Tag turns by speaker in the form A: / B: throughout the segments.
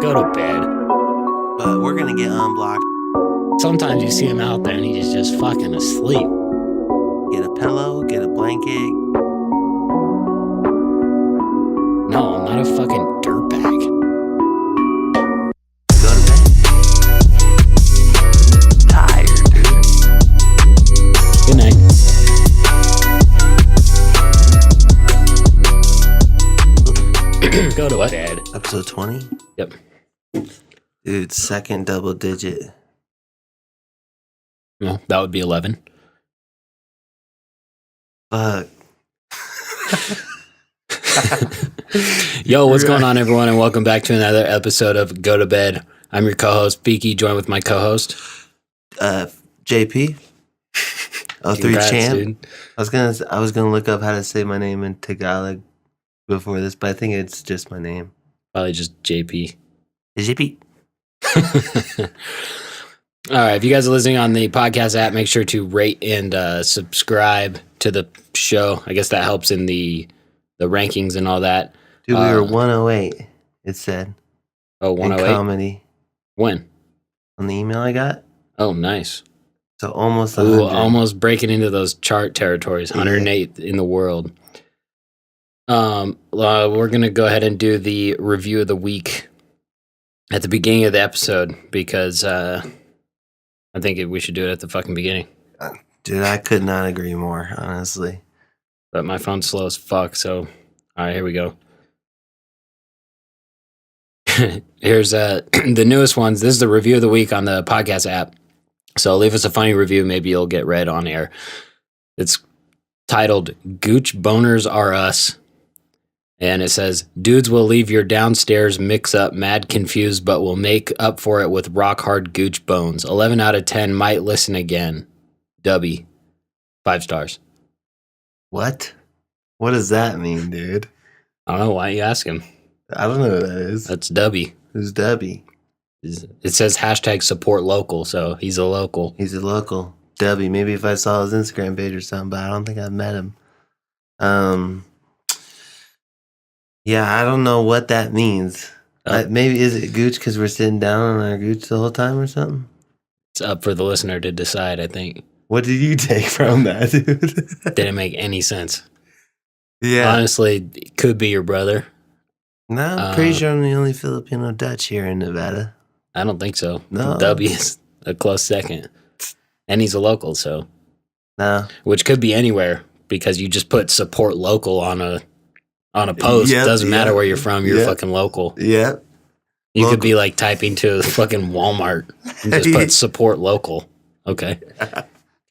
A: go to bed.
B: But we're gonna get unblocked.
A: Sometimes you see him out there and he's just fucking asleep.
B: Get a pillow, get a blanket.
A: No, I'm not a fucking dirtbag.
B: Go to bed. Tired, dude.
A: Good night. Go to bed.
B: Episode 20?
A: Yep.
B: Dude, second double digit.
A: No, that would be 11.
B: Fuck.
A: Yo, what's going on, everyone, and welcome back to another episode of Go to Bed. I'm your co-host, Feeki, joined with my co-host,
B: JP. Oh,
A: Congrats,
B: 3 champ.
A: dude.
B: I was gonna look up how to say my name in Tagalog before this, but I think it's just my name.
A: Probably just JP.
B: JP.
A: All right, if you guys are listening on the podcast app, make sure to rate and subscribe to the show. I guess that helps in the rankings and all that.
B: Dude, we were 108, it said.
A: Oh, 108?
B: In comedy.
A: When?
B: On the email I got.
A: Oh, nice.
B: So almost 100.
A: Ooh, almost breaking into those chart territories. 108th in the world. We're going to go ahead and do the review of the week at the beginning of the episode because I think we should do it at the fucking beginning.
B: Dude, I could not agree more, honestly.
A: But my phone's slow as fuck, so all right, here we go. Here's the newest ones. This is the review of the week on the podcast app. So leave us a funny review. Maybe you'll get read on air. It's titled Gooch Boners Are Us. And it says, dudes will leave your downstairs mix up mad confused, but will make up for it with rock hard gooch bones. 11 out of 10 might listen again. Dubby. 5 stars.
B: What? What does that mean, dude?
A: I don't know. Why you ask him?
B: I don't know who that is.
A: That's Dubby.
B: Who's Dubby?
A: It says hashtag support local, so he's a local.
B: He's a local. Dubby. Maybe if I saw his Instagram page or something, but I don't think I've met him. Yeah, I don't know what that means. Maybe is it gooch because we're sitting down on our gooch the whole time or something?
A: It's up for the listener to decide, I think.
B: What did you take from that, dude?
A: Didn't make any sense.
B: Yeah.
A: Honestly, it could be your brother.
B: No, I'm pretty sure I'm the only Filipino Dutch here in Nevada.
A: I don't think so.
B: No.
A: W is a close second. And he's a local, so.
B: No.
A: Which could be anywhere because you just put support local on a post.
B: Yep,
A: It doesn't matter where you're from, you're fucking local.
B: Yeah.
A: You
B: Local.
A: could be like typing to fucking Walmart and just put support local. Okay.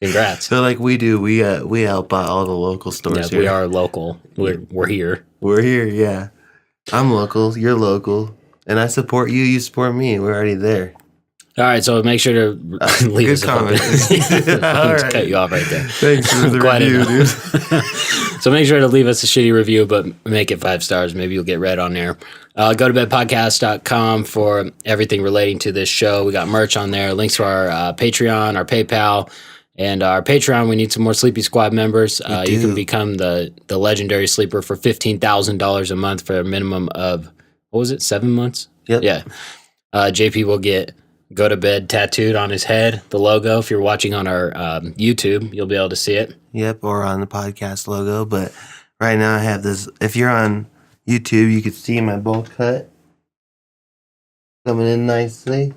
A: Congrats.
B: So like we do, we help out all the local stores
A: Yeah,
B: here.
A: we are local. We're here.
B: We're here, yeah. I'm local, you're local, and I support you, you support me. We're already there.
A: All right, so make sure to leave us
B: good
A: a
B: comment.
A: I'll
B: All
A: just
B: right.
A: cut you off right there.
B: Thanks for the
A: Quite
B: review,
A: enough.
B: dude.
A: So make sure to leave us a shitty review, but make it 5 stars. Maybe you'll get read on there. Go to bedpodcast.com for everything relating to this show. We got merch on there, links to our Patreon, our PayPal, and our Patreon. We need some more Sleepy Squad members. You can become the legendary sleeper for $15,000 a month for a minimum of, what was it, 7 months?
B: Yep.
A: Yeah. JP will get Go to Bed tattooed on his head, the logo. If you're watching on our YouTube, you'll be able to see it.
B: Yep, or on the podcast logo. But right now I have this. If you're on YouTube, you can see my bowl cut coming in nicely.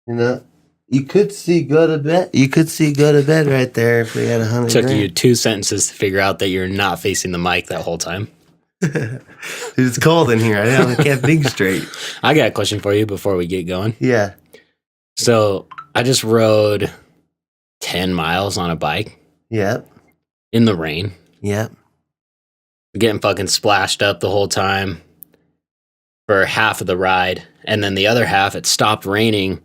B: You know, you could see Go to Bed. You could see Go to Bed right there if we had 100
A: Took
B: grand.
A: you 2 sentences to figure out that you're not facing the mic that whole time.
B: Dude, it's cold in here. I can't think straight.
A: I got a question for you before we get going.
B: Yeah.
A: So I just rode 10 miles on a bike
B: Yep.
A: in the rain,
B: Yep.
A: getting fucking splashed up the whole time for half of the ride. And then the other half, it stopped raining,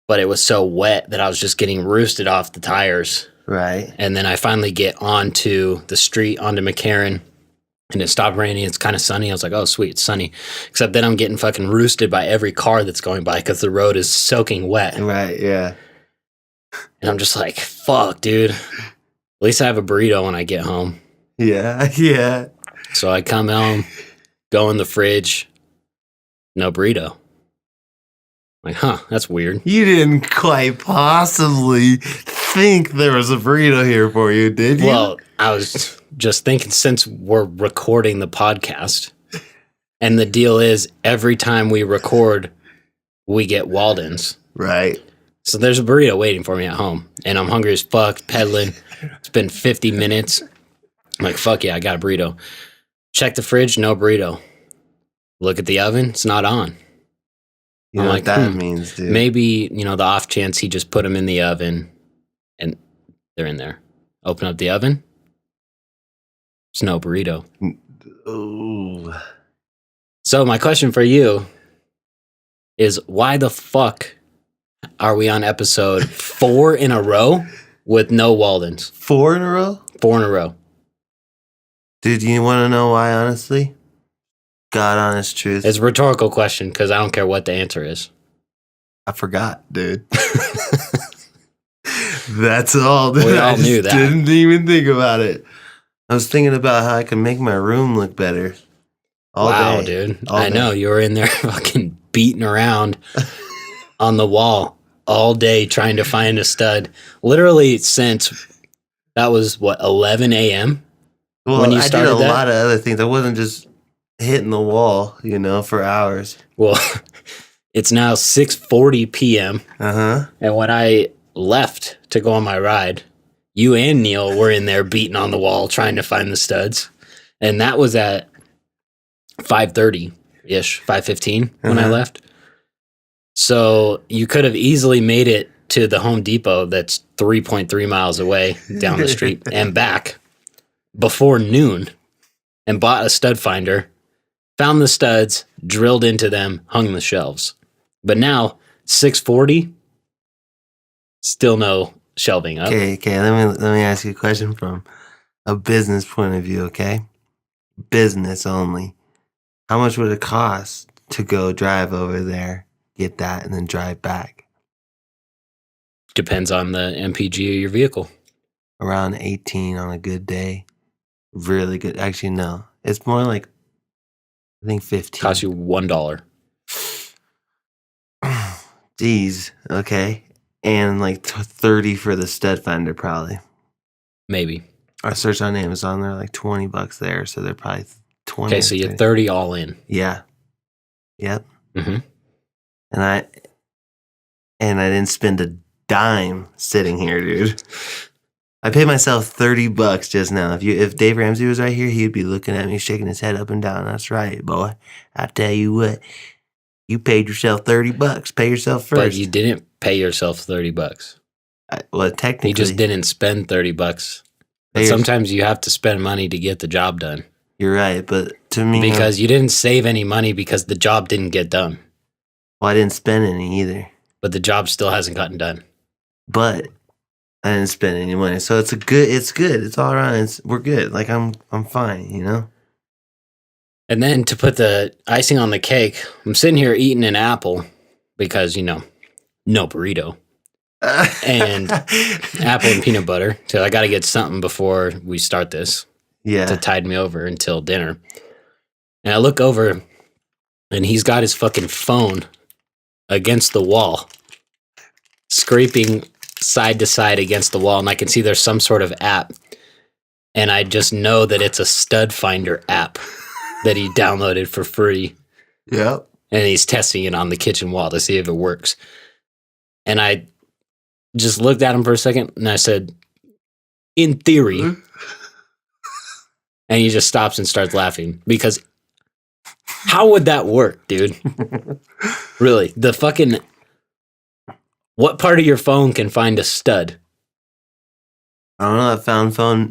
A: but it was so wet that I was just getting roosted off the tires.
B: Right.
A: And then I finally get onto the street, onto McCarran, and it stopped raining. It's kind of sunny. I was like, oh, sweet, it's sunny. Except then I'm getting fucking roosted by every car that's going by because the road is soaking wet.
B: Right. Yeah.
A: And I'm just like, fuck, dude. At least I have a burrito when I get home.
B: Yeah. Yeah.
A: So I come home, go in the fridge, No burrito. Like, huh, that's weird.
B: You didn't quite possibly think there was a burrito here for you, did you?
A: Well, I was just thinking, since we're recording the podcast, and the deal is every time we record, we get Walden's.
B: Right.
A: So there's a burrito waiting for me at home, and I'm hungry as fuck, pedaling. It's been 50 minutes. I'm like, fuck yeah, I got a burrito. Check the fridge, no burrito. Look at the oven, it's not on.
B: You know what that means, dude.
A: Maybe, the off chance he just put them in the oven and they're in there. Open up the oven. It's no burrito.
B: Ooh.
A: So my question for you is, why the fuck are we on episode 4 in a row with no Walden's?
B: 4 in a row?
A: 4 in a row.
B: Dude, you want to know why, honestly? God honest truth.
A: It's a rhetorical question because I don't care what the answer is.
B: I forgot, dude. That's all. Dude.
A: We all knew that.
B: Didn't even think about it. I was thinking about how I can make my room look better.
A: Wow,
B: day.
A: Dude.
B: All
A: I know. You were in there fucking beating around on the wall all day trying to find a stud. Literally since that was, 11 a.m.?
B: Well,
A: when you
B: I
A: started
B: did a
A: that?
B: lot of other things. I wasn't just hitting the wall, for hours.
A: Well, it's now 6:40 p.m.
B: Uh-huh.
A: And when I left to go on my ride, you and Neil were in there beating on the wall trying to find the studs. And that was at 5:30-ish, 5:15 when I left. So you could have easily made it to the Home Depot that's 3.3 miles away down the street and back before noon and bought a stud finder, found the studs, drilled into them, hung the shelves. But now, 6:40, still no shelving up.
B: Okay. Let me ask you a question from a business point of view, okay? Business only. How much would it cost to go drive over there, get that, and then drive back?
A: Depends on the MPG of your vehicle.
B: Around 18 on a good day. Really good. Actually, no. It's more like, I think 15.
A: Cost you $1.
B: Jeez. Okay. And like 30 for the stud finder, probably.
A: Maybe.
B: I searched on Amazon. They're like $20 there. So they're probably 20.
A: Okay, so you're 30 all in.
B: Yeah. Yep.
A: Mm-hmm.
B: And I didn't spend a dime sitting here, dude. I paid myself $30 just now. If Dave Ramsey was right here, he'd be looking at me, shaking his head up and down. That's right, boy. I tell you what, you paid yourself $30. Pay yourself first.
A: But you didn't pay yourself $30.
B: Well, technically,
A: You just didn't spend $30. But sometimes you have to spend money to get the job done.
B: You're right, but to me,
A: Because you didn't save any money because the job didn't get done.
B: well, I didn't spend any either.
A: But the job still hasn't gotten done.
B: But I didn't spend any money, so it's good. It's all around. We're good. Like I'm fine.
A: And then to put the icing on the cake, I'm sitting here eating an apple because, no burrito. And apple and peanut butter. So I got to get something before we start this to tide me over until dinner. And I look over and he's got his fucking phone against the wall, scraping side to side against the wall. And I can see there's some sort of app. And I just know that it's a stud finder app that he downloaded for free.
B: Yep.
A: And he's testing it on the kitchen wall to see if it works. And I just looked at him for a second and I said, in theory. And he just stops and starts laughing because how would that work, dude? Really? What part of your phone can find a stud?
B: I don't know.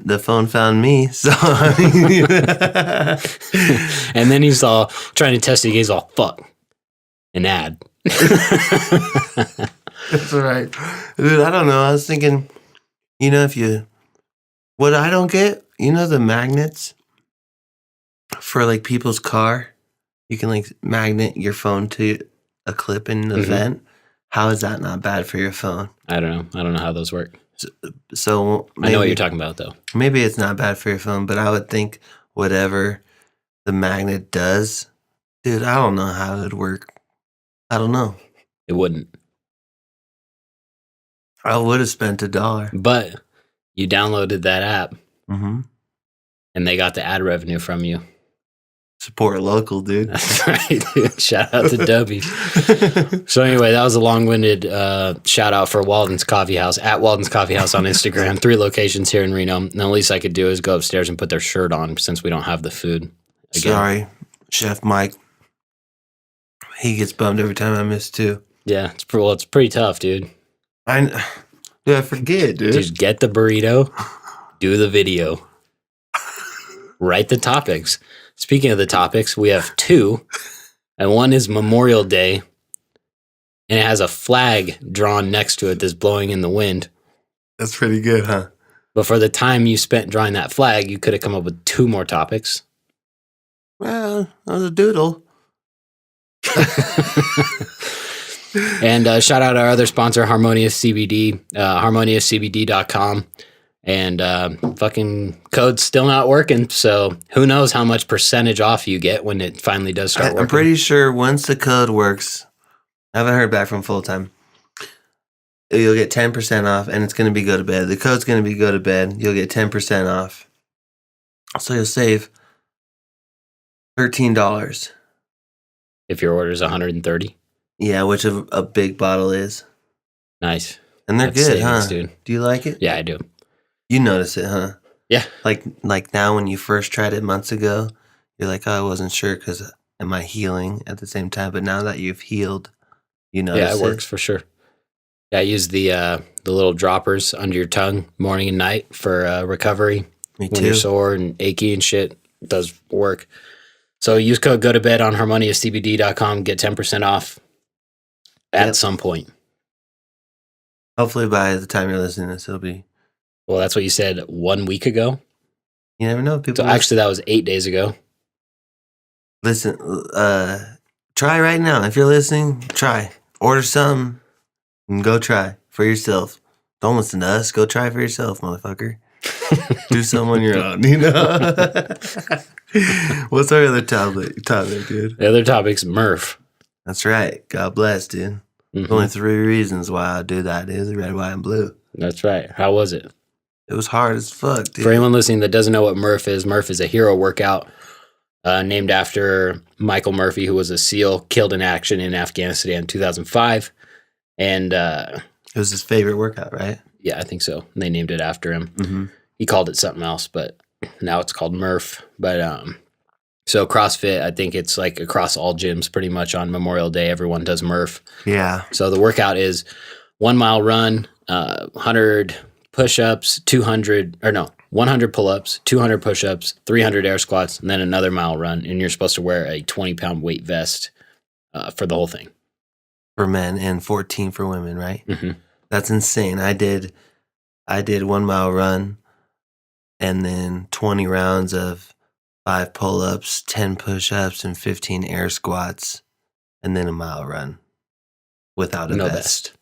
B: The phone found me. So,
A: and then he's all trying to test it. He's all, fuck, an ad.
B: That's right. Dude, I don't know. I was thinking, what I don't get, the magnets for like people's car, you can like magnet your phone to a clip in the vent. How is that not bad for your phone?
A: I don't know. I don't know how those work.
B: So maybe,
A: I know what you're talking about, though.
B: Maybe it's not bad for your phone, but I would think whatever the magnet does Dude, I don't know how it would work. I don't know.
A: It wouldn't.
B: I would have spent $1.
A: But you downloaded that app
B: Mm-hmm.
A: and they got the ad revenue from you.
B: Support local, dude.
A: That's right, dude. Shout out to Dubby. So anyway, that was a long-winded shout out for Walden's Coffee House, at Walden's Coffee House on Instagram. 3 locations here in Reno. And the least I could do is go upstairs and put their shirt on since we don't have the food. Again.
B: Sorry, Chef Mike. He gets bummed every time I miss too.
A: Yeah, it's pretty tough, dude.
B: I forget, dude.
A: Just get the burrito, do the video, write the topics. Speaking of the topics, we have 2, and one is Memorial Day, and it has a flag drawn next to it that's blowing in the wind.
B: That's pretty good, huh?
A: But for the time you spent drawing that flag, you could have come up with 2 more topics.
B: Well, that was a doodle.
A: And shout out our other sponsor, Harmonious CBD, harmoniouscbd.com. And fucking code's still not working, so who knows how much percentage off you get when it finally does start working.
B: I'm pretty sure once the code works, I haven't heard back from Full Time, you'll get 10% off, and it's going to be go to bed. The code's going to be go to bed. You'll get 10% off. So you'll save $13.
A: If your order is 130.
B: Yeah, which a big bottle is.
A: Nice.
B: And they're
A: That's
B: good,
A: savings,
B: huh?
A: dude.
B: Do you like it?
A: Yeah, I do.
B: You notice it, huh?
A: Yeah.
B: Like now when you first tried it months ago, you're like, oh, I wasn't sure because am I healing at the same time? But now that you've healed, you notice
A: Yeah, it works for sure. Yeah, I use the little droppers under your tongue morning and night for recovery.
B: Me
A: when
B: too.
A: you're sore and achy and shit. It does work. So use code go to bed on harmoniascbd.com, get 10% off at some point.
B: Hopefully by the time you're listening to this, it'll be.
A: Well, that's what you said 1 week ago.
B: You never know. People
A: So actually, that was 8 days ago.
B: listen. Try right now. If you're listening, try. Order some and go try for yourself. Don't listen to us. Go try for yourself, motherfucker. Do something on your own, you know? What's our other topic, dude?
A: The other topic's Murph.
B: That's right. God bless, dude.
A: Mhm.
B: Only 3 reasons why I do that is red, white, and blue.
A: That's right. How was it?
B: It was hard as fuck, dude.
A: For anyone listening that doesn't know what Murph is a hero workout named after Michael Murphy, who was a SEAL killed in action in Afghanistan in 2005. And
B: It was his favorite workout, right?
A: yeah, I think so. They named it after him.
B: Mm-hmm.
A: He called it something else, but now it's called Murph. But so CrossFit, I think it's like across all gyms pretty much on Memorial Day, everyone does Murph.
B: Yeah.
A: So the workout is 1 mile run, 100 push-ups, 100 pull-ups, 200 push-ups, 300 air squats, and then another mile run. And you're supposed to wear a 20-pound weight vest for the whole thing.
B: For men and 14 for women, right?
A: Mm-hmm.
B: That's insane. I did 1 mile run and then 20 rounds of 5 pull-ups, 10 push-ups, and 15 air squats, and then a mile run without a vest.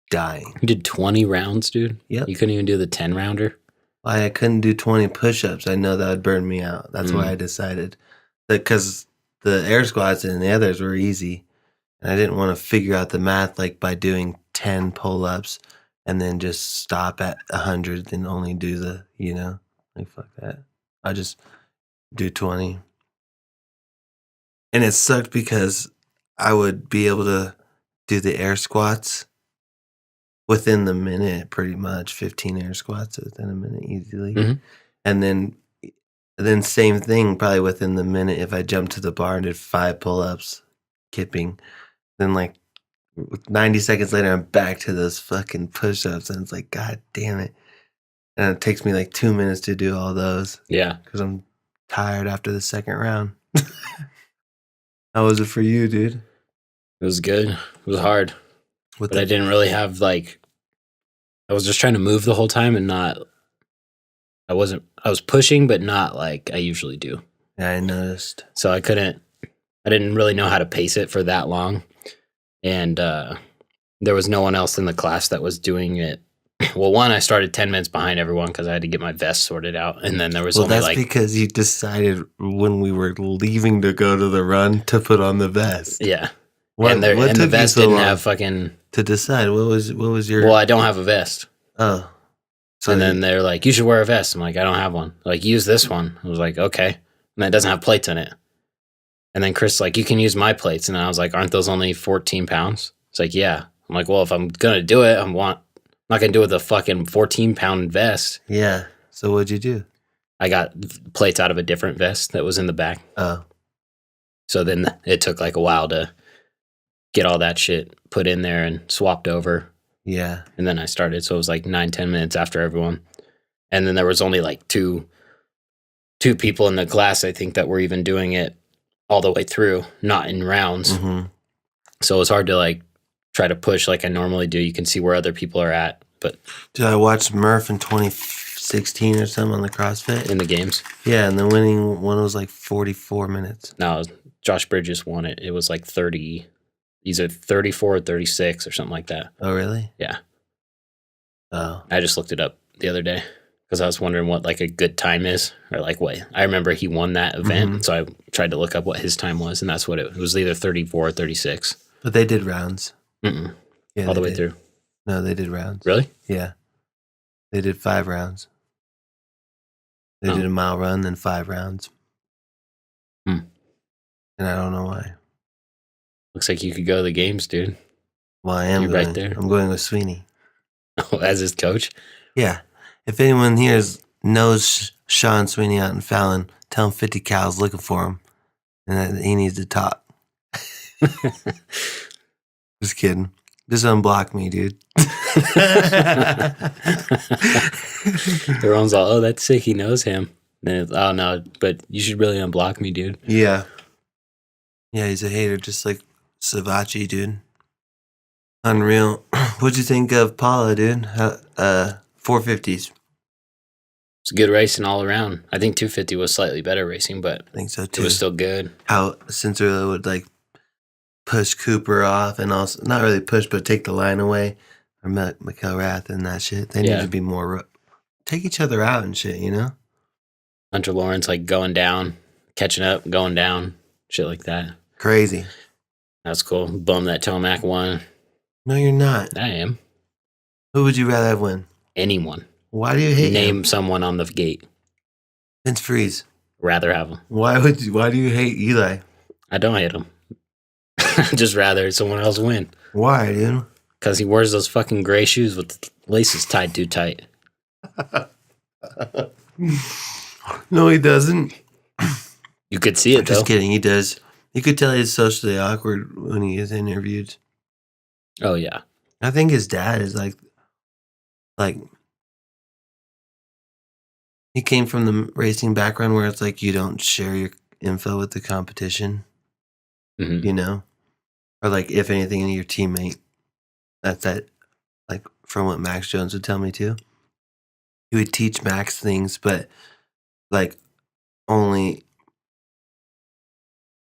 B: Dying.
A: You did 20 rounds, dude?
B: Yep.
A: You couldn't even do the 10-rounder?
B: I couldn't do 20 push-ups. I know that would burn me out. That's why I decided. Because the air squats and the others were easy. And I didn't want to figure out the math like by doing 10 pull-ups and then just stop at 100 and only do the, like fuck that. I just do 20. And it sucked because I would be able to do the air squats within the minute, pretty much 15 air squats within a minute easily.
A: Mm-hmm.
B: And then same thing probably within the minute if I jumped to the bar and did 5 pull-ups, kipping. Then like 90 seconds later, I'm back to those fucking push-ups. And it's like, God damn it. And it takes me like 2 minutes to do all those.
A: Yeah.
B: Because I'm tired after the second round. How was it for you, dude?
A: It was good. It was hard. But I didn't really have I was just trying to move the whole time and I was pushing, but not like I usually do.
B: Yeah, I noticed.
A: So I didn't really know how to pace it for that long. And there was no one else in the class that was doing it Well, one, I started 10 minutes behind everyone because I had to get my vest sorted out. And then there was
B: Well,
A: only
B: that's because you decided when we were leaving to go to the run to put on the vest.
A: yeah.
B: What
A: and
B: took
A: the
B: you
A: vest
B: so
A: didn't
B: long
A: have fucking.
B: to decide? What was your?
A: Well, I don't have a vest.
B: Oh, so
A: And then they're like, you should wear a vest. I'm like, I don't have one. Like, use this one. I was like, okay. And that doesn't have plates in it. And then Chris like, you can use my plates. And I was like, aren't those only 14 pounds? It's like, yeah. I'm like, well, if I'm gonna do it, I'm not gonna do it with a fucking 14-pound vest.
B: Yeah. So what'd you do?
A: I got plates out of a different vest that was in the back.
B: Oh.
A: So then it took like a while to get all that shit put in there and swapped over.
B: Yeah.
A: And then I started. So it was like 9-10 minutes after everyone. And then there was only like two people in the class, I think, that were even doing it all the way through, not in rounds.
B: Mm-hmm.
A: So it was hard to like try to push like I normally do. You can see where other people are at. But
B: Dude, I watched Murph in 2016 or something on the CrossFit.
A: in the games,
B: Yeah, and the winning one was like 44 minutes.
A: no, Josh Bridges won it. It was like 30, either 34 or 36 or something like that.
B: Oh, really?
A: Yeah.
B: Oh.
A: I just looked it up the other day because I was wondering what like a good time is, or like what I remember he won that event.
B: Mhm.
A: So I tried to look up what his time was, and that's what it was, either 34 or 36.
B: But they did rounds.
A: Mm-mm.
B: Yeah,
A: All the
B: they
A: way
B: did.
A: through.
B: No, they did rounds.
A: Really?
B: Yeah. They did 5 rounds. They
A: Oh.
B: did a mile run, then 5 rounds.
A: Hmm.
B: And I don't know why.
A: Looks like you could go to the games, dude.
B: Well, I am
A: You're
B: going.
A: right there.
B: I'm going with Sweeney.
A: As his coach.
B: Yeah. If anyone here knows Sean Sweeney out in Fallon, tell him 50 Cal's looking for him. And that he needs to talk. Just kidding. Just unblock me, dude.
A: Everyone's all, oh, that's sick. He knows him. And then it's, oh, no, but you should really unblock me, dude.
B: Yeah. Yeah, he's a hater, just like Savachi, dude. Unreal. What'd you think of Paula, dude? 450s.
A: It's good racing all around. I think 250 was slightly better racing, but
B: I think so
A: it
B: too.
A: was still good.
B: How Cinderella would like push Cooper off and also not really push, but take the line away. Or McElrath and that shit. They need to be more take each other out and shit, you know?
A: Hunter Lawrence like going down, catching up, going down, shit like that.
B: Crazy.
A: That's cool. Bummed that Tomac won.
B: No, you're not.
A: I am.
B: Who would you rather have win?
A: Anyone.
B: Why do you hate
A: Name
B: him?
A: someone on the gate.
B: Vince Freeze.
A: Rather have him.
B: Why do you hate Eli?
A: I don't hate him. Just rather someone else win.
B: Why, dude?
A: Because he wears those fucking gray shoes with the laces tied too tight.
B: No, he doesn't.
A: You could see it, though.
B: Just kidding. He does. You could tell he's socially awkward when he is interviewed.
A: Oh, yeah.
B: I think his dad is like he came from the racing background where it's like you don't share your info with the competition,
A: Mhm.
B: you know, or like if anything, your teammate. That's that. Like from what Max Jones would tell me too. He would teach Max things, but like only.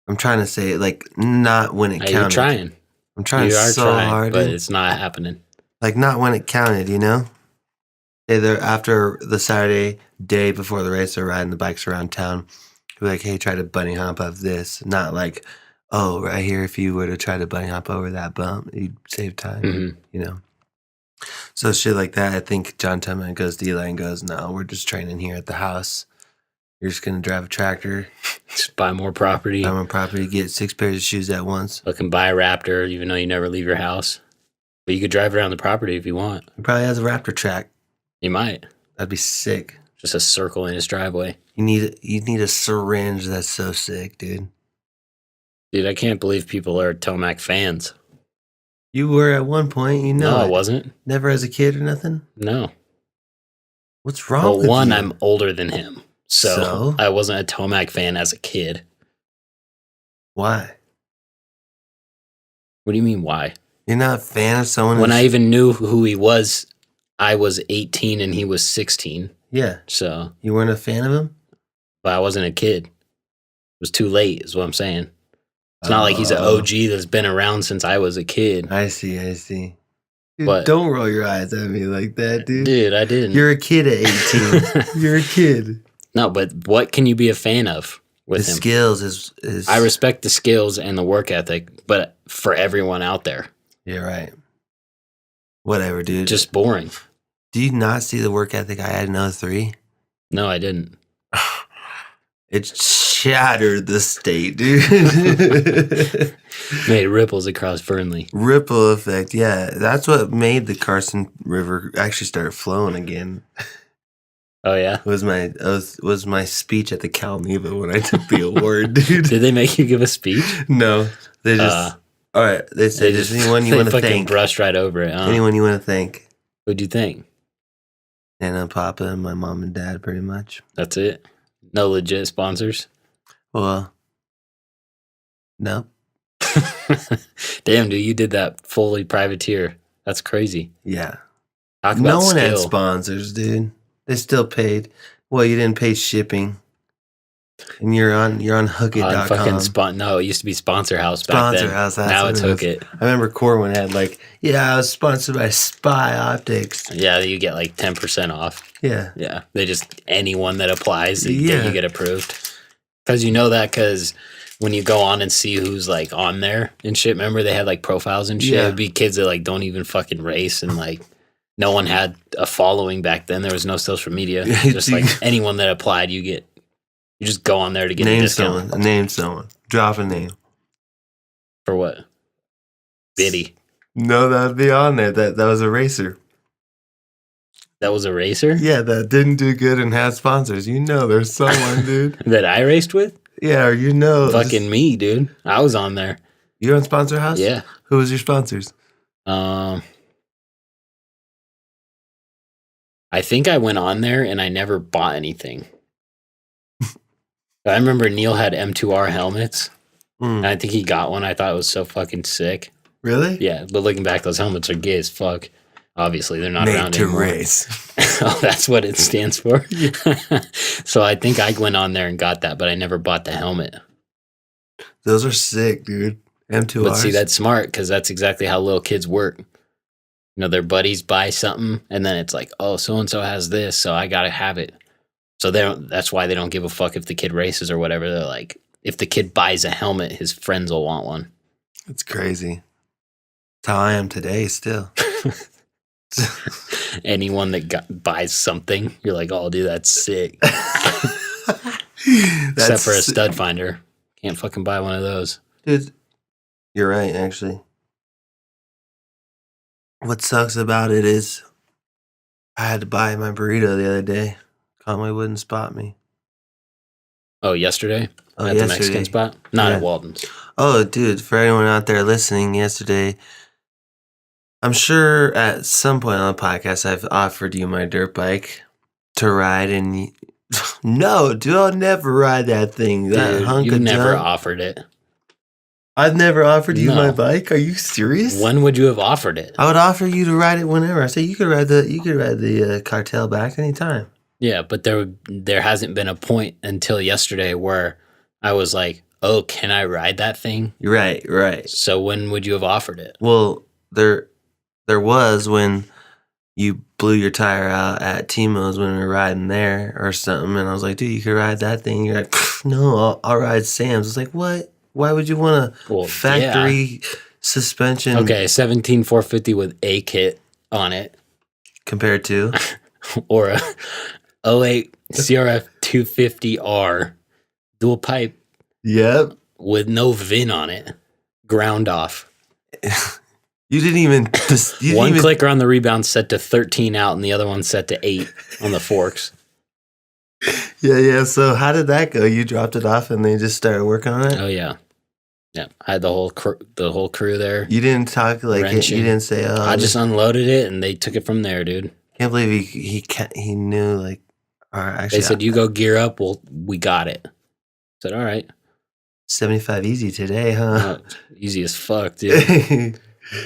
B: I'm trying to say it like not when it
A: Hey,
B: counted.
A: you're trying.
B: I'm trying
A: You are
B: so
A: trying,
B: hard,
A: but
B: dude.
A: it's not happening.
B: Like not when it counted, you know? Either after the Saturday day before the race, they're riding the bikes around town. Be like, hey, try to bunny hop of this. Not like, oh, right here, if you were to try to bunny hop over that bump, you'd save time,
A: Mhm.
B: you know? So shit like that, I think John Tillman goes to Eli and goes, no, we're just training here at the house. You're just going to drive a tractor,
A: Just buy more property.
B: buy my property, get 6 pairs of shoes at once.
A: Fucking buy a Raptor, even though you never leave your house. But you could drive around the property if you want.
B: He probably has a Raptor track.
A: You might.
B: That'd be sick.
A: Just a circle in his driveway.
B: You need a syringe that's so sick, dude.
A: Dude, I can't believe people are Tomac fans.
B: You were at one point, you know.
A: No, I
B: it.
A: wasn't.
B: Never as a kid or nothing?
A: No.
B: What's wrong
A: Well,
B: with
A: one,
B: you?
A: I'm older than him. So I wasn't a Tomac fan as a kid.
B: Why?
A: What do you mean, why?
B: You're not a fan of someone
A: When
B: who's...
A: I even knew who he was, I was 18 and he was 16.
B: Yeah.
A: So,
B: You weren't a fan of him?
A: but I wasn't a kid. It was too late, is what I'm saying. It's not like he's an OG that's been around since I was a kid.
B: I see. Dude,
A: What?
B: don't roll your eyes at me like that, dude.
A: Dude, I didn't.
B: You're a kid at 18. You're a kid.
A: No, but what can you be a fan of with
B: The
A: him?
B: skills is.
A: I respect the skills and the work ethic, but for everyone out there,
B: You're right. Whatever, dude.
A: just boring.
B: Do you not see the work ethic I had in 03?
A: No, I didn't.
B: It shattered the state, dude.
A: Made ripples across Fernley.
B: Ripple effect, yeah. That's what made the Carson River actually start flowing again.
A: Oh yeah.
B: Was my speech at the Cal Neva when I took the award, dude.
A: Did they make you give a speech?
B: No, they just all right. They said just anyone you
A: they
B: want to
A: fucking
B: thank.
A: brushed right over it. Huh?
B: Anyone you want to thank.
A: What'd you think?
B: Nana, Papa, and my mom and dad, pretty much.
A: That's it. No legit sponsors.
B: Well, no.
A: Damn, dude, you did that fully privateer. That's crazy.
B: Yeah.
A: Talk about
B: No one had
A: skill.
B: sponsors, dude. They still paid. Well, you didn't pay shipping. And you're on hookit.com.
A: No, it used to be Sponsor House back then.
B: Sponsor House. That's
A: Now
B: what
A: it's
B: it was.
A: Hookit.
B: I remember Corwin had I was sponsored by Spy Optics.
A: Yeah, you get like 10% off.
B: Yeah.
A: Yeah, they just anyone that applies,
B: Yeah.
A: you get approved. Because you know that because when you go on and see who's like on there and shit, remember they had like profiles and shit.
B: Yeah.
A: It'd be kids that like don't even fucking race and like no one had a following back then. There was no social media. Just like anyone that applied, you just go on there to get a discount.
B: Name someone. Drop a name.
A: For what? Biddy.
B: No, that would be on there. That was a racer.
A: That was a racer?
B: Yeah, that didn't do good and had sponsors. You know there's someone, dude.
A: That I raced with?
B: Yeah, or you know.
A: Fucking me, dude. I was on there.
B: You're on Sponsor House?
A: Yeah.
B: Who was your sponsors?
A: I think I went on there and I never bought anything. I remember Neil had M2R helmets. And I think he got one. I thought it was so fucking sick.
B: Really?
A: Yeah, but looking back, those helmets are gay as fuck. Obviously, they're not
B: Made
A: around
B: to
A: anymore.
B: race.
A: Oh, that's what it stands for. So I think I went on there and got that, but I never bought the helmet.
B: Those are sick, dude. M2Rs.
A: But see, that's smart because that's exactly how little kids work. You know, their buddies buy something, and then it's like, oh, so and so has this, so I gotta have it. So that's why they don't give a fuck if the kid races or whatever. They're like, if the kid buys a helmet, his friends will want one.
B: It's crazy. That's how I am today still.
A: Anyone that buys something, you're like, oh, dude, that's sick. Except for a stud finder. Can't fucking buy one of those.
B: Dude, you're right, actually. What sucks about it is I had to buy my burrito the other day. Conway wouldn't spot me.
A: Oh, yesterday?
B: Oh,
A: at the Mexican spot? Not at Walton's.
B: Oh, dude, for anyone out there listening, yesterday, I'm sure at some point on the podcast I've offered you my dirt bike to ride, and no, dude, I'll never ride that thing. That hunk
A: you
B: of
A: never
B: junk.
A: offered it.
B: I've never offered you
A: No.
B: my bike. Are you serious?
A: When would you have offered it?
B: I would offer you to ride it whenever. I say you could ride the cartel back anytime.
A: Yeah, but there hasn't been a point until yesterday where I was like, oh, can I ride that thing?
B: Right.
A: So when would you have offered it?
B: Well, there was when you blew your tire out at Timo's when we were riding there or something, and I was like, dude, you could ride that thing. You're like, no, I'll ride Sam's. I was like, what? Why would you want a factory suspension?
A: Okay, 17450 with a kit on it.
B: Compared to?
A: Or a 08 CRF 250R dual pipe.
B: Yep.
A: With no VIN on it. Ground off.
B: You didn't even...
A: One clicker on the rebound set to 13 out and the other one set to 8 on the forks.
B: Yeah. So how did that go? You dropped it off and they just started working on it?
A: Oh, yeah. Yeah. I had the whole crew there.
B: You didn't talk like it. You didn't say, oh...
A: I just unloaded it and they took it from there, dude.
B: Can't believe he knew, like... Or actually,
A: they said, you go gear up. Well, we got it. I said, all right.
B: 75 easy today, huh?
A: Easy as fuck, dude.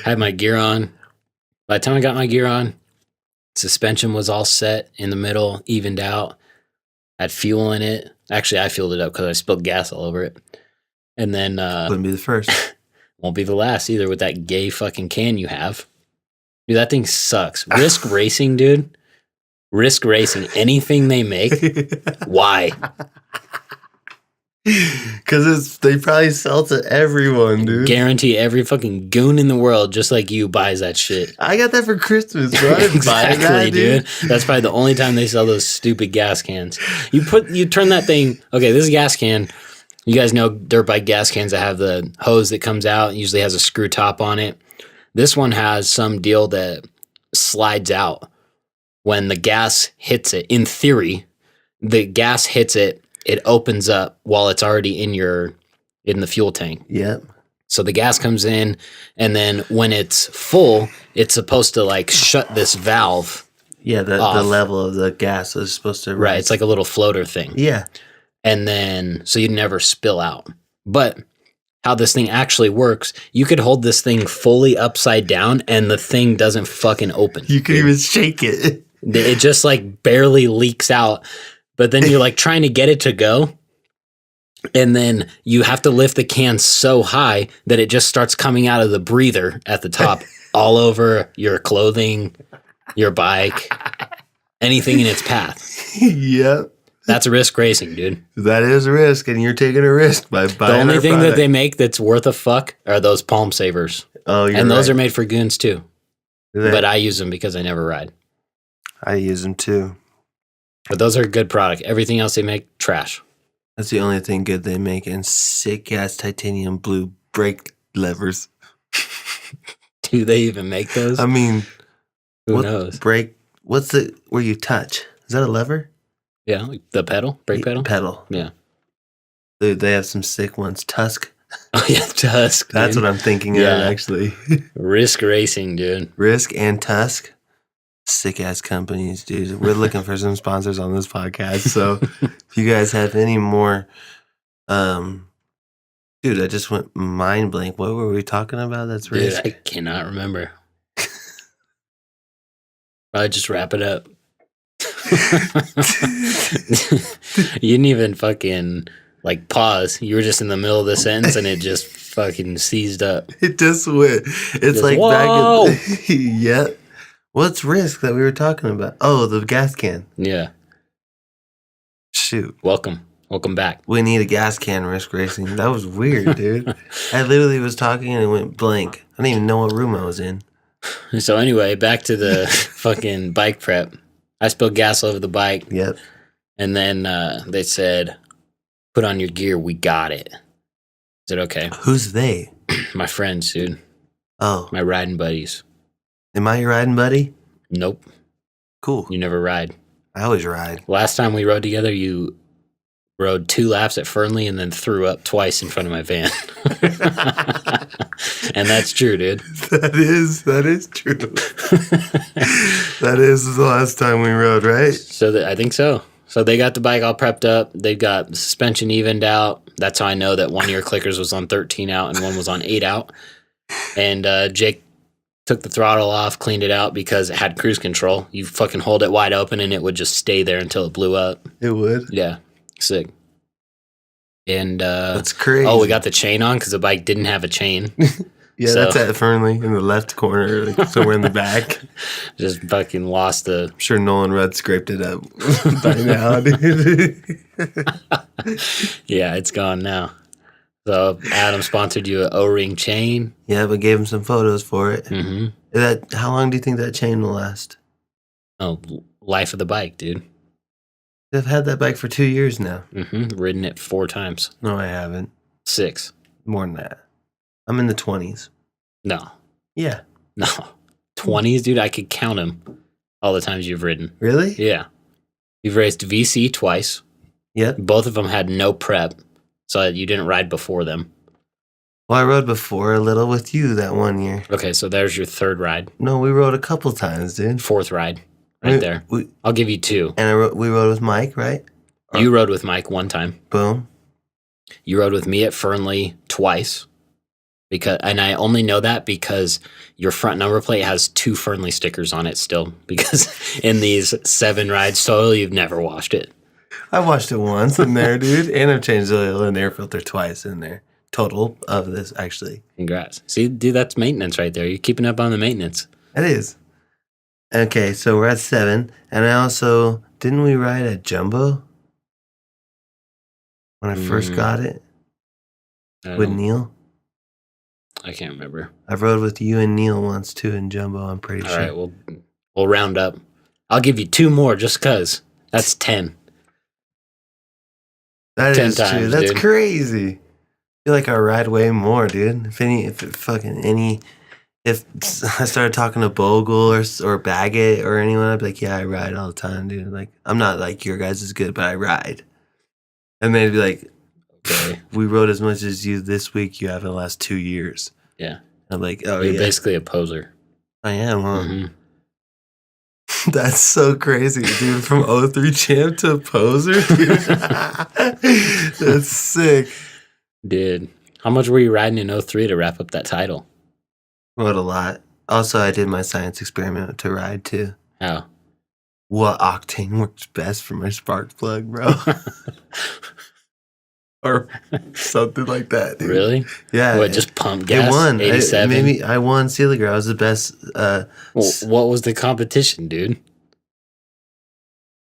A: Had my gear on. By the time I got my gear on, suspension was all set in the middle, evened out. Had fuel in it. Actually, I fueled it up because I spilled gas all over it. And then...
B: Wouldn't be the first.
A: Won't be the last either with that gay fucking can you have. Dude, that thing sucks. Risk Racing, dude. Risk Racing. Anything they make, why?
B: Because they probably sell to everyone, dude.
A: Guarantee every fucking goon in the world, just like you, buys that shit.
B: I got that for Christmas, bro. I didn't
A: Exactly,
B: buy that, dude.
A: That's probably the only time they sell those stupid gas cans. You turn that thing. Okay, this is a gas can. You guys know dirt bike gas cans that have the hose that comes out. It usually has a screw top on it. This one has some deal that slides out when the gas hits it. In theory, the gas hits it. It opens up while it's already in the fuel tank.
B: Yep.
A: So the gas comes in, and then when it's full, it's supposed to like shut this valve.
B: Yeah, the level of the gas is supposed to rise.
A: Right, it's like a little floater thing.
B: Yeah.
A: And then so you never spill out. But how this thing actually works, you could hold this thing fully upside down and the thing doesn't fucking open.
B: You could even shake it.
A: It just like barely leaks out. But then you're like trying to get it to go. And then you have to lift the can so high that it just starts coming out of the breather at the top, all over your clothing, your bike, anything in its path.
B: Yep.
A: That's Risk Racing, dude.
B: That is a risk, and you're taking a risk by buying
A: The only thing
B: product.
A: that they make that's worth a fuck are those palm savers.
B: Oh, you're
A: and those
B: right.
A: are made for goons too. But I use them because I never ride.
B: I use them too.
A: But those are a good product. Everything else they make, trash.
B: That's the only thing good they make, and sick-ass titanium blue brake levers.
A: Do they even make those?
B: I mean,
A: Who knows?
B: What's the where you touch? Is that a lever?
A: Yeah, like the pedal, brake pedal.
B: Pedal.
A: Yeah.
B: Dude, they have some sick ones. Tusk.
A: Oh yeah, Tusk.
B: That's
A: dude.
B: what I'm thinking of, actually.
A: Risk Racing, dude.
B: Risk and Tusk. Sick-ass companies, dude. We're looking for some sponsors on this podcast. So if you guys have any more... dude, I just went mind blank. What were we talking about? That's risk.
A: Dude, I cannot remember. Probably just wrap it up. You didn't even fucking like pause. You were just in the middle of the sentence and it just fucking seized up.
B: It just went. It's
A: Just,
B: like
A: whoa!
B: back in... Yeah. What's risk that we were talking about? Oh, the gas can.
A: Yeah.
B: Shoot.
A: Welcome back.
B: We need a gas can, Risk Racing. That was weird, dude. I literally was talking and it went blank. I didn't even know what room I was in.
A: So anyway, back to the fucking bike prep. I spilled gas all over the bike.
B: Yep.
A: And then they said, put on your gear. We got it. I said, okay.
B: Who's they?
A: My friends, dude.
B: Oh.
A: My riding buddies.
B: Am I your riding buddy?
A: Nope.
B: Cool.
A: You never ride.
B: I always ride.
A: Last time we rode together, you rode 2 laps at Fernley and then threw up twice in front of my van. And that's true, dude.
B: That is true. That is the last time we rode, right?
A: So I think so. So they got the bike all prepped up. They got the suspension evened out. That's how I know that one of your clickers was on 13 out and one was on 8 out. And Jake took the throttle off, cleaned it out because it had cruise control. You fucking hold it wide open and it would just stay there until it blew up.
B: It would.
A: Yeah. Sick. And
B: that's crazy.
A: Oh, we got the chain on because the bike didn't have a chain.
B: Yeah,
A: So-
B: that's at Fernley in the left corner, like somewhere in the back.
A: Just fucking lost the...
B: I'm sure Nolan Rudd scraped it up by now, dude.
A: Yeah, it's gone now. So Adam sponsored you an O-ring chain.
B: Yeah, but gave him some photos for it.
A: Mm-hmm.
B: How long do you think that chain will last?
A: Oh, life of the bike, dude.
B: I've had that bike for 2 years now.
A: Mm-hmm. Ridden it 4 times.
B: No, I haven't.
A: 6.
B: More than that. I'm in the 20s.
A: No.
B: Yeah.
A: No. 20s, dude. I could count them. All the times you've ridden.
B: Really?
A: Yeah. You've raced VC twice.
B: Yep.
A: Both of them had no prep, so you didn't ride before them.
B: Well, I rode before a little with you that one year.
A: Okay, so there's your 3rd ride.
B: No, we rode a couple times, dude.
A: 4th ride. Right there. I'll give you 2.
B: And we rode with Mike, right?
A: You rode with Mike 1 time.
B: Boom.
A: You rode with me at Fernley twice. And I only know that because your front number plate has 2 Fernley stickers on it still. Because in these 7 rides total, you've never washed it.
B: I washed it once in there, dude. And I've changed the oil and air filter twice in there. Total of this, actually.
A: Congrats. See, dude, that's maintenance right there. You're keeping up on the maintenance.
B: It is. Okay, so we're at 7. And I also... Didn't we ride at Jumbo? When I first got it? With Neil?
A: I can't remember.
B: I rode with you and Neil once, too, in Jumbo, I'm pretty sure.
A: All right, we'll round up. I'll give you 2 more just because. That's 10.
B: That
A: 10
B: is true.
A: times,
B: That's
A: dude.
B: crazy. I feel like I ride way more, dude. If I started talking to Bogle or Baggett or anyone, I'd be like, yeah, I ride all the time, dude. Like, I'm not like your guys is good, but I ride. And they'd be like, okay, we rode as much as you this week you have in the last 2 years.
A: Yeah.
B: I'm like, oh,
A: You're
B: yeah.
A: basically a poser.
B: I am, huh?
A: Mm-hmm.
B: That's so crazy, dude. From 03 champ to poser, dude. That's sick.
A: Dude, how much were you riding in 03 to wrap up that title?
B: Rode a lot. Also, I did my science experiment to ride, too.
A: How?
B: What octane works best for my spark plug, bro? Or something like that, dude.
A: Really?
B: Yeah.
A: What, just pump gas?
B: It won.
A: 87?
B: I won Sealiger. I was the best.
A: What was the competition, dude?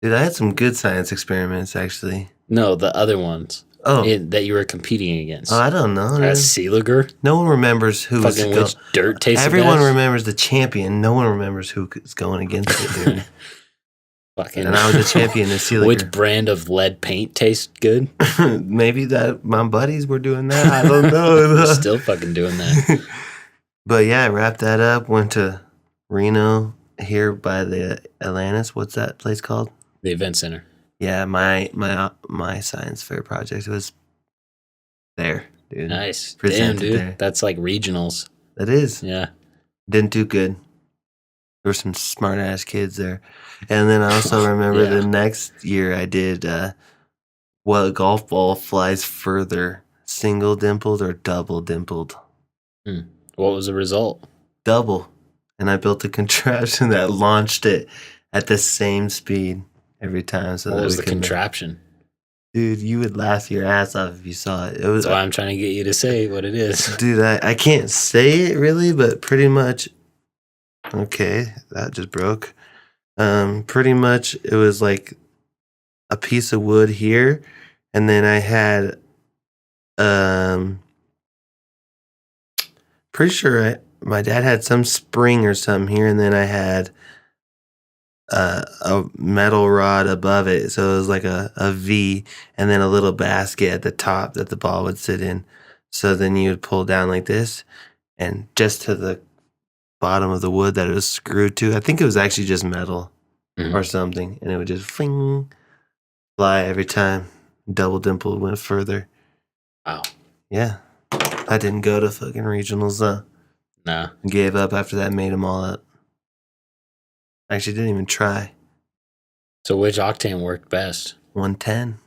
B: Dude, I had some good science experiments, actually.
A: No, the other ones.
B: Oh.
A: That you were competing against.
B: Oh, I don't know.
A: Sealiger?
B: No one remembers who was
A: fucking which dirt tasted
B: Everyone
A: best?
B: remembers the champion. No one remembers who is going against it, dude.
A: Fucking.
B: And I was the champion in Sealiger.
A: Which brand of lead paint tastes good?
B: Maybe that my buddies were doing that. I don't know.
A: We're still fucking doing that.
B: But yeah, I wrapped that up. Went to Reno here by the Atlantis. What's that place called?
A: The event center.
B: Yeah, my science fair project was there, dude.
A: Nice.
B: Presented
A: Damn, dude.
B: there.
A: That's like regionals.
B: That is.
A: Yeah.
B: Didn't do good. There were some smart ass kids there. And then I also remember the next year I did what golf ball flies further, single dimpled or double dimpled?
A: What was the result?
B: Double. And I built a contraption that launched it at the same speed every time. So
A: what was the contraption?
B: Dude, you would laugh your ass off if you saw it.
A: That's why I'm trying to get you to say what it is.
B: Dude, I can't say it really, but pretty much. Okay, that just broke. Pretty much it was like a piece of wood here, and then I had pretty sure my dad had some spring or something here, and then I had a metal rod above it, so it was like a V, and then a little basket at the top that the ball would sit in. So then you would pull down like this, and just to the bottom of the wood that it was screwed to, I think it was actually just metal or something, and it would just fly every time. Double dimple went further.
A: Wow.
B: Yeah. I didn't go to fucking regionals though.
A: Nah.
B: Gave up after that, made them all up. Actually didn't even try.
A: So which octane worked best?
B: 110.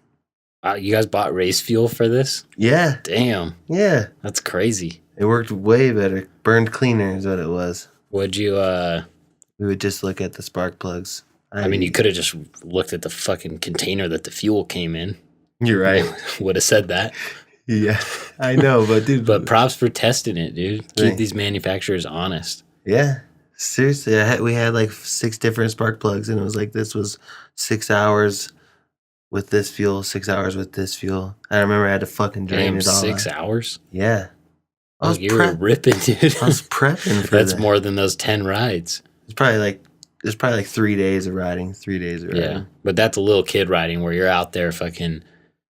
A: You guys bought race fuel for this?
B: Yeah.
A: Damn.
B: Yeah.
A: That's crazy.
B: It worked way better. Burned cleaner is what it was.
A: Would you,
B: We would just look at the spark plugs.
A: I mean, you could have just looked at the fucking container that the fuel came in.
B: You're right.
A: Would have said that.
B: Yeah, I know, but dude.
A: But props for testing it, dude. Keep these manufacturers honest.
B: Yeah. Seriously, we had like 6 different spark plugs, and it was like this was 6 hours with this fuel, 6 hours with this fuel. I remember I had to fucking drain it all.
A: 6 hours?
B: Yeah.
A: You were ripping, dude.
B: I was prepping for
A: That's
B: that.
A: more than those 10 rides.
B: It's probably like 3 days of riding. 3 days of riding.
A: Yeah, but that's a little kid riding where you're out there fucking.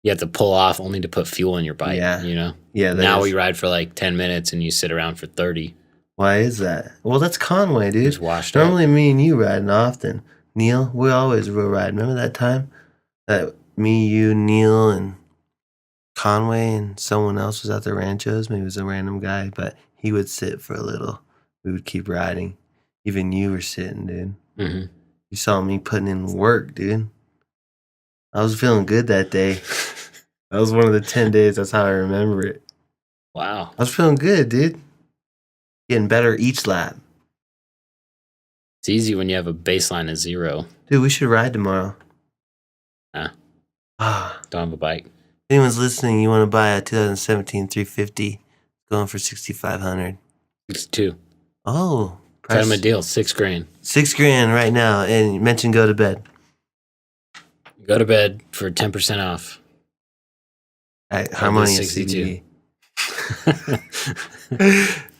A: You have to pull off only to put fuel in your bike.
B: Yeah.
A: You know.
B: Yeah.
A: Now we ride for like 10 minutes and you sit around for 30.
B: Why is that? Well, that's Conway, dude.
A: Just washed
B: Normally,
A: up.
B: me and you riding often. Neil, we always will ride. Remember that time that me, you, Neil, and Conway and someone else was at the ranchos? Maybe it was a random guy, but he would sit for a little. We would keep riding. Even you were sitting, dude.
A: Mm-hmm.
B: You saw me putting in work, dude. I was feeling good that day. That was one of the 10 days. That's how I remember it.
A: Wow.
B: I was feeling good, dude. Getting better each lap.
A: It's easy when you have a baseline of 0.
B: Dude, we should ride tomorrow.
A: Nah.
B: Ah.
A: Don't have a bike.
B: If anyone's listening, you want to buy a 2017 350, going for $6,500.
A: 62.
B: Oh,
A: Cut him a deal, $6,000.
B: $6,000 right now, and mention go to bed.
A: Go to bed for 10% off.
B: At Harmonious CBD.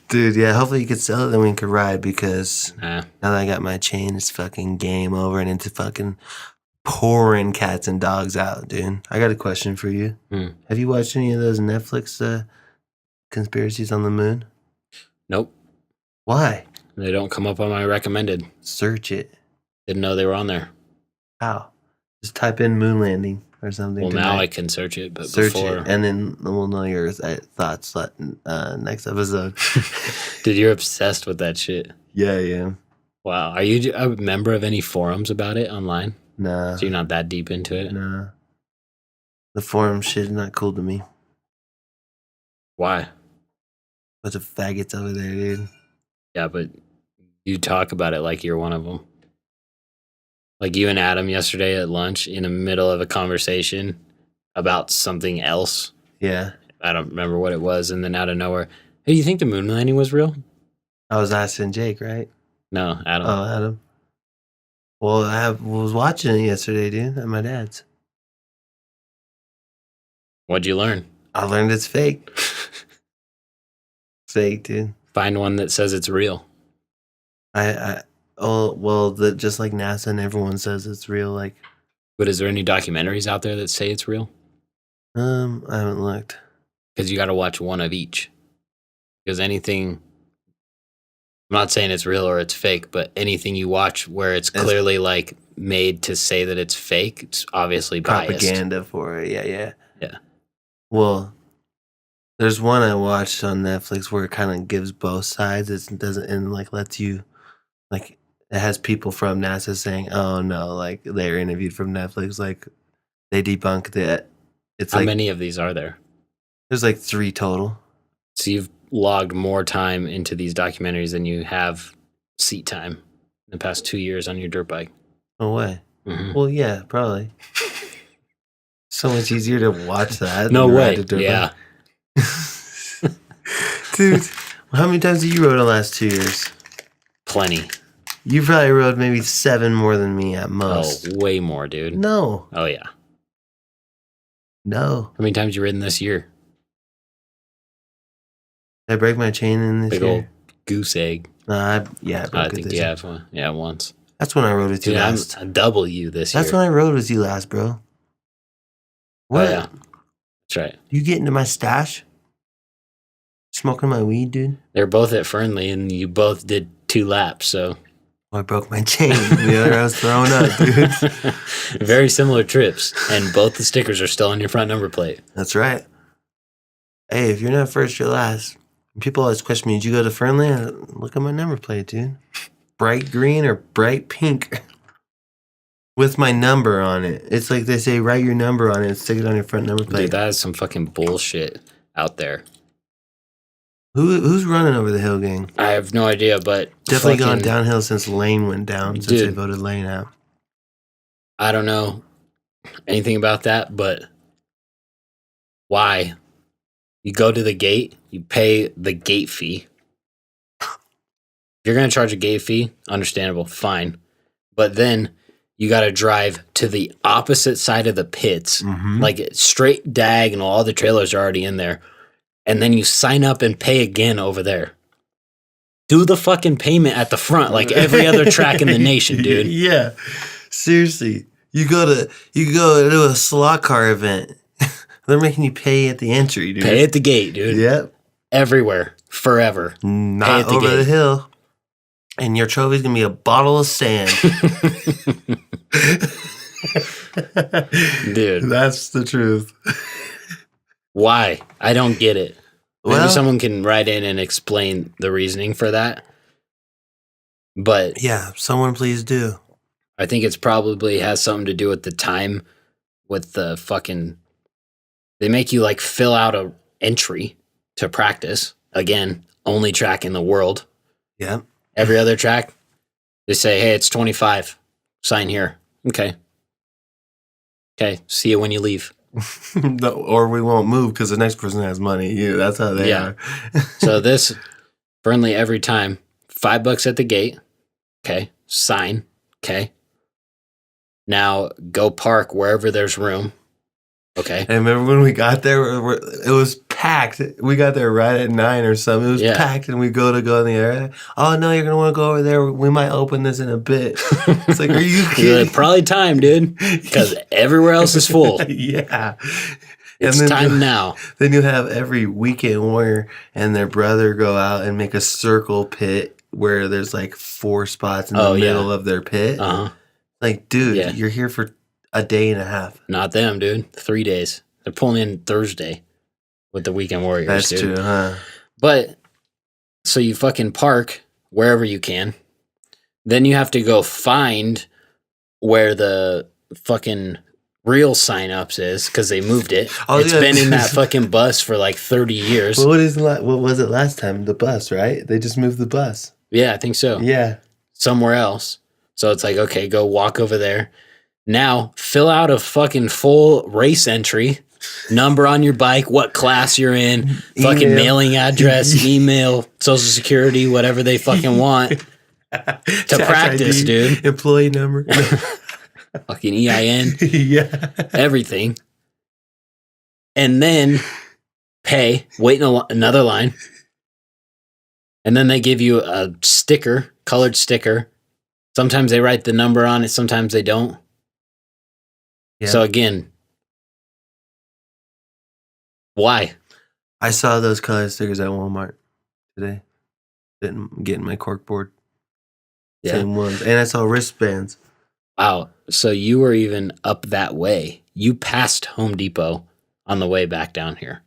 B: Dude, yeah, hopefully you could sell it, then we can ride, because now that I got my chain, it's fucking game over, and it's fucking pouring cats and dogs out, dude. I got a question for you. Have you watched any of those Netflix conspiracies on the moon?
A: Nope.
B: Why?
A: They don't come up on my recommended.
B: Search it.
A: Didn't know they were on there.
B: How? Just type in moon landing or something.
A: Well, now I can search it, but
B: search
A: before...
B: it, and then we'll know your thoughts next episode.
A: Dude, you're obsessed with that shit.
B: Yeah, yeah.
A: Wow. Are you a member of any forums about it online?
B: Nah.
A: So you're not that deep into it?
B: Nah. The forum shit is not cool to me.
A: Why?
B: Bunch of faggots over there, dude.
A: Yeah, but you talk about it like you're one of them. Like you and Adam yesterday at lunch in the middle of a conversation about something else.
B: Yeah.
A: I don't remember what it was. And then out of nowhere, hey, do you think the moon landing was real?
B: I was asking Jake, right?
A: No, Adam.
B: Oh, Adam. Well, I was watching it yesterday, dude, at my dad's.
A: What'd you learn?
B: I learned it's fake. Fake, dude.
A: Find one that says it's real.
B: Just like NASA and everyone says it's real. Like,
A: but is there any documentaries out there that say it's real?
B: I haven't looked.
A: Because you got to watch one of each. Because anything, I'm not saying it's real or it's fake, but anything you watch where it's clearly like made to say that it's fake, it's obviously biased.
B: Propaganda for it. Yeah.
A: Well,
B: there's one I watched on Netflix where it kind of gives both sides. It doesn't, and like lets you, like, it has people from NASA saying, "Oh no," like they're interviewed from Netflix, like they debunked it. It's
A: how
B: like,
A: many of these are there?
B: There's like 3 total.
A: So you've logged more time into these documentaries than you have seat time in the past 2 years on your dirt bike.
B: No way.
A: Mm-hmm.
B: Well, yeah, probably. So much easier to watch that.
A: No way. Yeah.
B: Dude, how many times have you rode in the last 2 years?
A: Plenty.
B: You probably rode maybe 7 more than me at most.
A: Oh, way more, dude.
B: No.
A: Oh, yeah.
B: No.
A: How many times you ridden this year?
B: Did I break my chain in this
A: Big
B: year?
A: old goose egg.
B: I broke it
A: I think
B: this
A: you
B: year.
A: have one. Yeah, once.
B: That's when I rode with you
A: Dude,
B: last.
A: I'm double you this
B: That's
A: year.
B: when I rode with you last, bro. What?
A: Oh, yeah. That's right.
B: You get into my stash? Smoking my weed, dude?
A: They're both at Fernley, and you both did 2 laps, so.
B: I broke my chain. The other I was throwing up, dude.
A: Very similar trips, and both the stickers are still on your front number plate.
B: That's right. Hey, if you're not first, you're last. People always question me, did you go to Fernley? Look at my number plate, dude. Bright green or bright pink with my number on it. It's like they say, write your number on it and stick it on your front number plate.
A: Dude, that is some fucking bullshit out there.
B: Who's running over the hill, gang?
A: I have no idea, but
B: definitely gone downhill since Lane went down, since they voted Lane out.
A: I don't know anything about that, but why? You go to the gate, you pay the gate fee. If you're going to charge a gate fee, understandable, fine. But then you got to drive to the opposite side of the pits, like straight diagonal. All the trailers are already in there. And then you sign up and pay again over there. Do the fucking payment at the front like every other track in the nation, dude.
B: Yeah. Seriously. You go to a slot car event. They're making you pay at the entry, dude.
A: Pay at the gate, dude.
B: Yep.
A: Everywhere. Forever.
B: Not over the hill. And your trophy's going to be a bottle of sand.
A: Dude.
B: That's the truth.
A: Why? I don't get it. Maybe
B: Well,
A: someone can write in and explain the reasoning for that. But
B: yeah, someone please do.
A: I think it's probably has something to do with the time with the fucking... They make you like fill out a entry to practice. Again, only track in the world.
B: Yeah.
A: Every other track, they say, hey, it's 25. Sign here. Okay. See you when you leave.
B: No, or we won't move because the next person has money. Yeah, that's how they are.
A: So this, Fernley every time, $5 at the gate. Okay. Sign. Okay. Now go park wherever there's room. Okay.
B: And remember when we got there, it was packed. We got there right at 9 or something. It was packed, and we go in the area. Oh, no, you're going to want to go over there. We might open this in a bit. It's like, are you kidding?
A: Like, probably time, dude, because everywhere else is full.
B: Yeah.
A: It's time now.
B: Then you have every weekend warrior and their brother go out and make a circle pit where there's like 4 spots in the middle of their pit.
A: Uh-huh.
B: Like, dude, you're here for a day and a half.
A: Not them, dude. 3 days. They're pulling in Thursday with the weekend warriors.
B: That's
A: dude.
B: true, huh?
A: But so you fucking park wherever you can. Then you have to go find where the fucking real sign-ups is because they moved it. It's been in that fucking bus for like 30 years.
B: Well, what was it last time? The bus, right? They just moved the bus.
A: Yeah, I think so.
B: Yeah.
A: Somewhere else. So it's like, okay, go walk over there. Now, fill out a fucking full race entry, number on your bike, what class you're in, fucking mailing address, email, social security, whatever they fucking want to practice, ID, dude.
B: Employee number.
A: Fucking EIN.
B: Yeah.
A: Everything. And then pay, wait in another line. And then they give you a sticker, colored sticker. Sometimes they write the number on it, sometimes they don't. Yeah. So again, why?
B: I saw those color stickers at Walmart today. Didn't get in my corkboard. Yeah. Same ones. And I saw wristbands.
A: Wow. So you were even up that way. You passed Home Depot on the way back down here.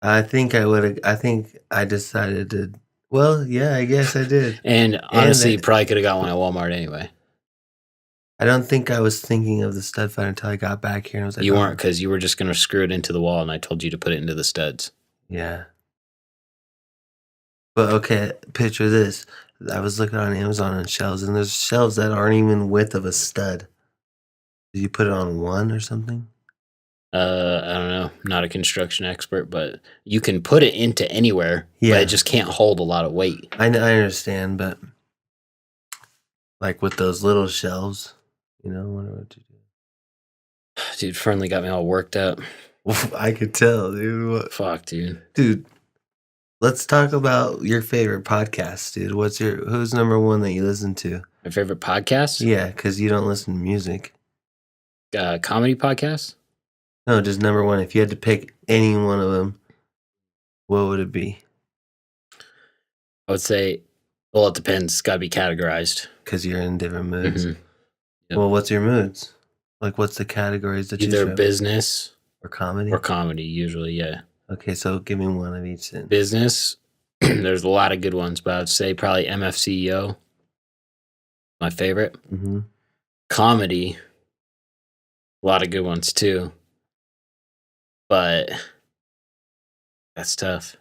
B: I think I decided to. Well, yeah, I guess I did.
A: And honestly, you probably could have got one at Walmart anyway.
B: I don't think I was thinking of the stud finder until I got back here. And I was like,
A: you weren't, because you were just going to screw it into the wall, and I told you to put it into the studs.
B: Yeah. But okay, picture this. I was looking on Amazon on shelves, and there's shelves that aren't even width of a stud. Did you put it on one or something?
A: I don't know. Not a construction expert, but you can put it into anywhere, but it just can't hold a lot of weight.
B: I understand, but like with those little shelves, I wonder what to do.
A: Dude, Friendly got me all worked up.
B: I could tell, dude.
A: Fuck, dude.
B: Dude, let's talk about your favorite podcast, dude. Who's number one that you listen to?
A: My favorite podcast?
B: Yeah, because you don't listen to music.
A: Comedy podcast?
B: No, just number one. If you had to pick any one of them, what would it be?
A: I would say, well, it depends. It's got to be categorized.
B: Because you're in different moods.
A: Mm-hmm. Yep.
B: Well, what's your moods? Like, what's the categories that you
A: Either business
B: or comedy?
A: Or comedy, usually, yeah.
B: Okay, so give me one of each then.
A: Business, there's a lot of good ones, but I would say probably MFCEO, my favorite.
B: Mm-hmm.
A: Comedy, a lot of good ones too. But that's tough.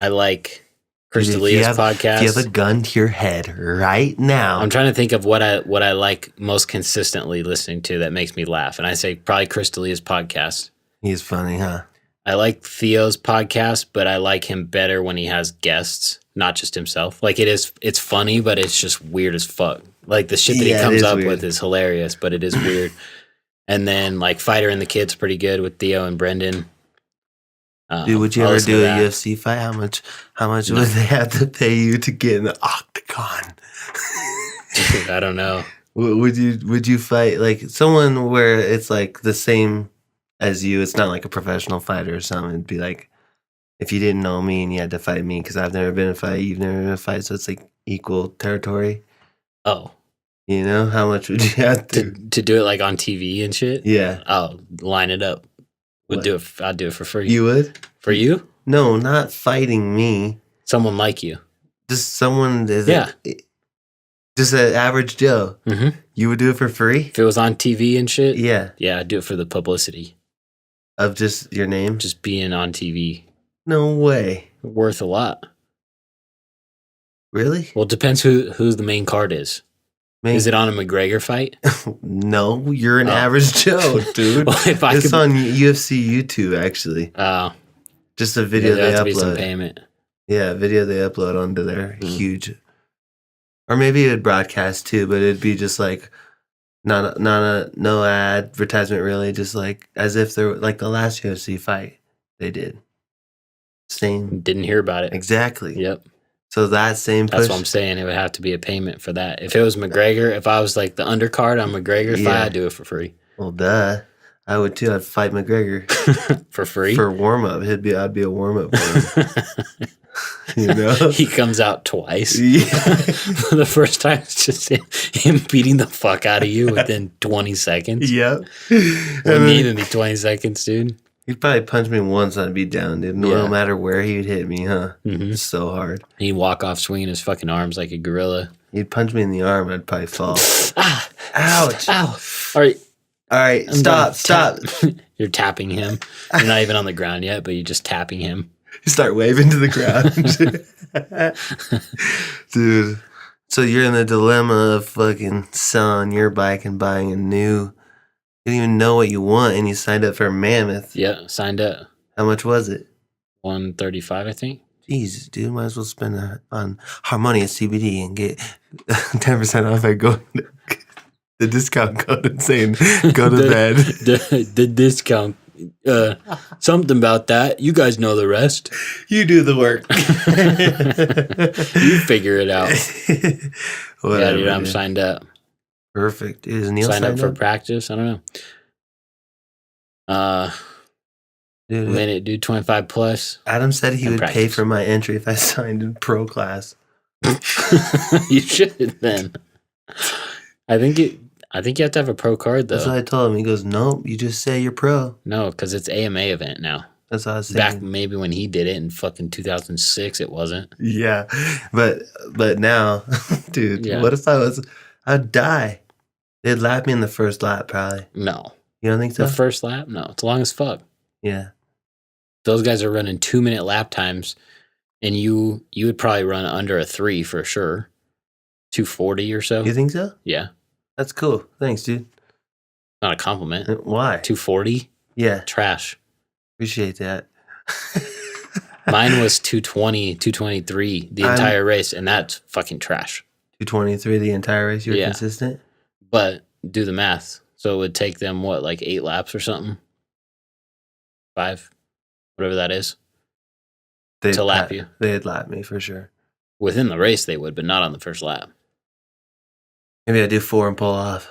A: I like Chris D'Elia's podcast.
B: If you have a gun to your head right now.
A: I'm trying to think of what I like most consistently listening to that makes me laugh. And I say probably Chris D'Elia's podcast.
B: He's funny, huh?
A: I like Theo's podcast, but I like him better when he has guests, not just himself. Like it's funny, but it's just weird as fuck. Like the shit that he comes up with is hilarious, but it is weird. And then like Fighter and the Kid's pretty good with Theo and Brendan.
B: Dude, would you ever do a UFC fight? How much would they have to pay you to get in the octagon?
A: Dude, I don't know.
B: Would you fight like someone where it's like the same as you? It's not like a professional fighter or something. It'd be like if you didn't know me and you had to fight me because I've never been in a fight, you've never been in a fight, so it's like equal territory.
A: Oh.
B: How much would you have to
A: do it like on TV and shit?
B: Yeah.
A: Oh, line it up. I'd do it for free.
B: You would?
A: For you?
B: No, not fighting me.
A: Someone like you.
B: Just someone just an average Joe.
A: Mm-hmm.
B: You would do it for free?
A: If it was on TV and shit?
B: Yeah.
A: Yeah, I'd do it for the publicity.
B: Of just your name?
A: Just being on TV.
B: No way.
A: Worth a lot.
B: Really?
A: Well, it depends who the main card is. Is it on a McGregor fight?
B: No, you're an average Joe, dude. Well, it's on UFC YouTube, actually.
A: Oh.
B: Just a video they
A: upload.
B: Be some
A: payment.
B: Yeah, video they upload onto their huge. Or maybe it would broadcast too, but it'd be just like no advertisement really, just like as if they're like the last UFC fight they did. Same.
A: Didn't hear about it.
B: Exactly.
A: Yep.
B: So that same push.
A: That's what I'm saying. It would have to be a payment for that. If it was McGregor, if I was like the undercard on McGregor fight, I'd do it for free.
B: Well, duh. I would too. I'd fight McGregor
A: for free
B: for warm up. I'd be a warm up for him. You know,
A: he comes out twice.
B: Yeah.
A: The first time, it's just him beating the fuck out of you within 20 seconds.
B: Yep.
A: Wouldn't need any 20 seconds, dude.
B: He'd probably punch me once and I'd be down, dude. No matter where he'd hit me, huh?
A: Mm-hmm.
B: It's so hard.
A: He'd walk off swinging his fucking arms like a gorilla.
B: He'd punch me in the arm, I'd probably fall.
A: Ah!
B: Ouch!
A: Ow! All right,
B: stop!
A: You're tapping him. You're not even on the ground yet, but you're just tapping him.
B: You start waving to the ground. Dude. So you're in the dilemma of fucking selling your bike and buying a new. You didn't even know what you want, and you signed up for a mammoth.
A: Yeah, signed up.
B: How much was it?
A: $135, I think.
B: Jesus, dude, might as well spend on Harmonia CBD and get 10% off by going to the discount code and saying go to bed.
A: The discount. Something about that. You guys know the rest.
B: You do the work.
A: You figure it out.
B: Whatever,
A: dude, I'm signed up.
B: Perfect. Is Neil
A: signed up for practice? I don't know. Minute, dude, 25 plus.
B: Adam said he would pay for my entry if I signed in pro class.
A: You should then. I think you have to have a pro card though.
B: That's what I told him. He goes, "Nope, you just say you're pro."
A: No, because it's AMA event now.
B: That's what I was saying.
A: Back maybe when he did it in fucking 2006, it wasn't.
B: Yeah, but now, dude, what if I'd die? They'd lap me in the first lap, probably.
A: No.
B: You don't think so?
A: The first lap? No. It's long as fuck.
B: Yeah.
A: Those guys are running 2-minute lap times, and you would probably run under a 3 for sure. 240 or so.
B: You think so?
A: Yeah.
B: That's cool. Thanks, dude.
A: Not a compliment.
B: Why?
A: 240?
B: Yeah.
A: Trash.
B: Appreciate that.
A: Mine was 220, 223 the entire race, and that's fucking trash.
B: 223 the entire race? You're consistent?
A: But do the math. So it would take them, what, like 8 laps or something? 5? Whatever that is. To lap you.
B: They'd lap me for sure.
A: Within the race they would, but not on the first lap.
B: Maybe I do 4 and pull off.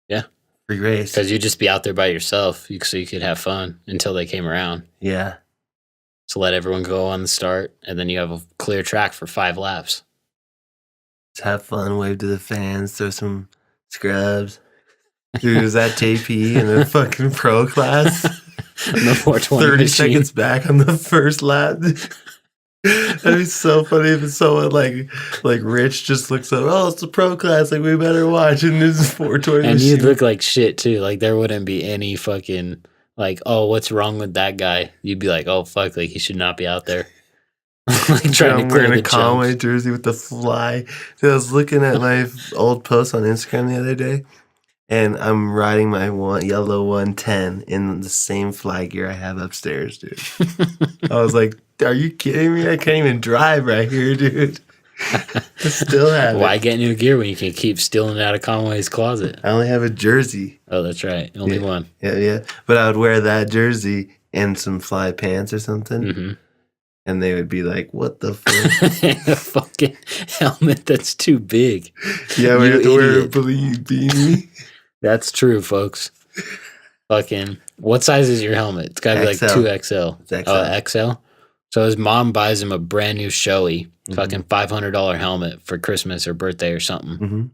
A: Yeah.
B: Free race.
A: Because you'd just be out there by yourself so you could have fun until they came around.
B: Yeah.
A: So let everyone go on the start, and then you have a clear track for 5 laps.
B: Just have fun, wave to the fans, throw some scrubs. Dude, is that JP in the fucking pro class?
A: The 420
B: 30
A: machine.
B: seconds back on the first lap. That'd be so funny if someone like Rich just looks up, oh, it's the pro class, like we better watch, and this 420
A: and
B: machine.
A: you'd look like shit too. Like there wouldn't be any fucking like, oh, what's wrong with that guy? You'd be like, oh fuck, like he should not be out there. Like
B: I'm wearing a Conway jersey with the fly. So I was looking at my old post on Instagram the other day, and I'm riding my yellow 110 in the same fly gear I have upstairs, dude. I was like, are you kidding me? I can't even drive right here, dude. I still have
A: Why get new gear when you can keep stealing it out of Conway's closet?
B: I only have a jersey.
A: Oh, that's right. Only one.
B: Yeah. But I would wear that jersey and some fly pants or something.
A: Mm-hmm.
B: And they would be like, what the fuck?
A: A fucking helmet that's too big.
B: Yeah, we have to wear a beanie.
A: That's true, folks. Fucking, what size is your helmet? It's got to be like 2XL.
B: It's XL.
A: Oh, XL? So his mom buys him a brand new Shoei, fucking $500 helmet for Christmas or birthday or something.
B: Mm-hmm.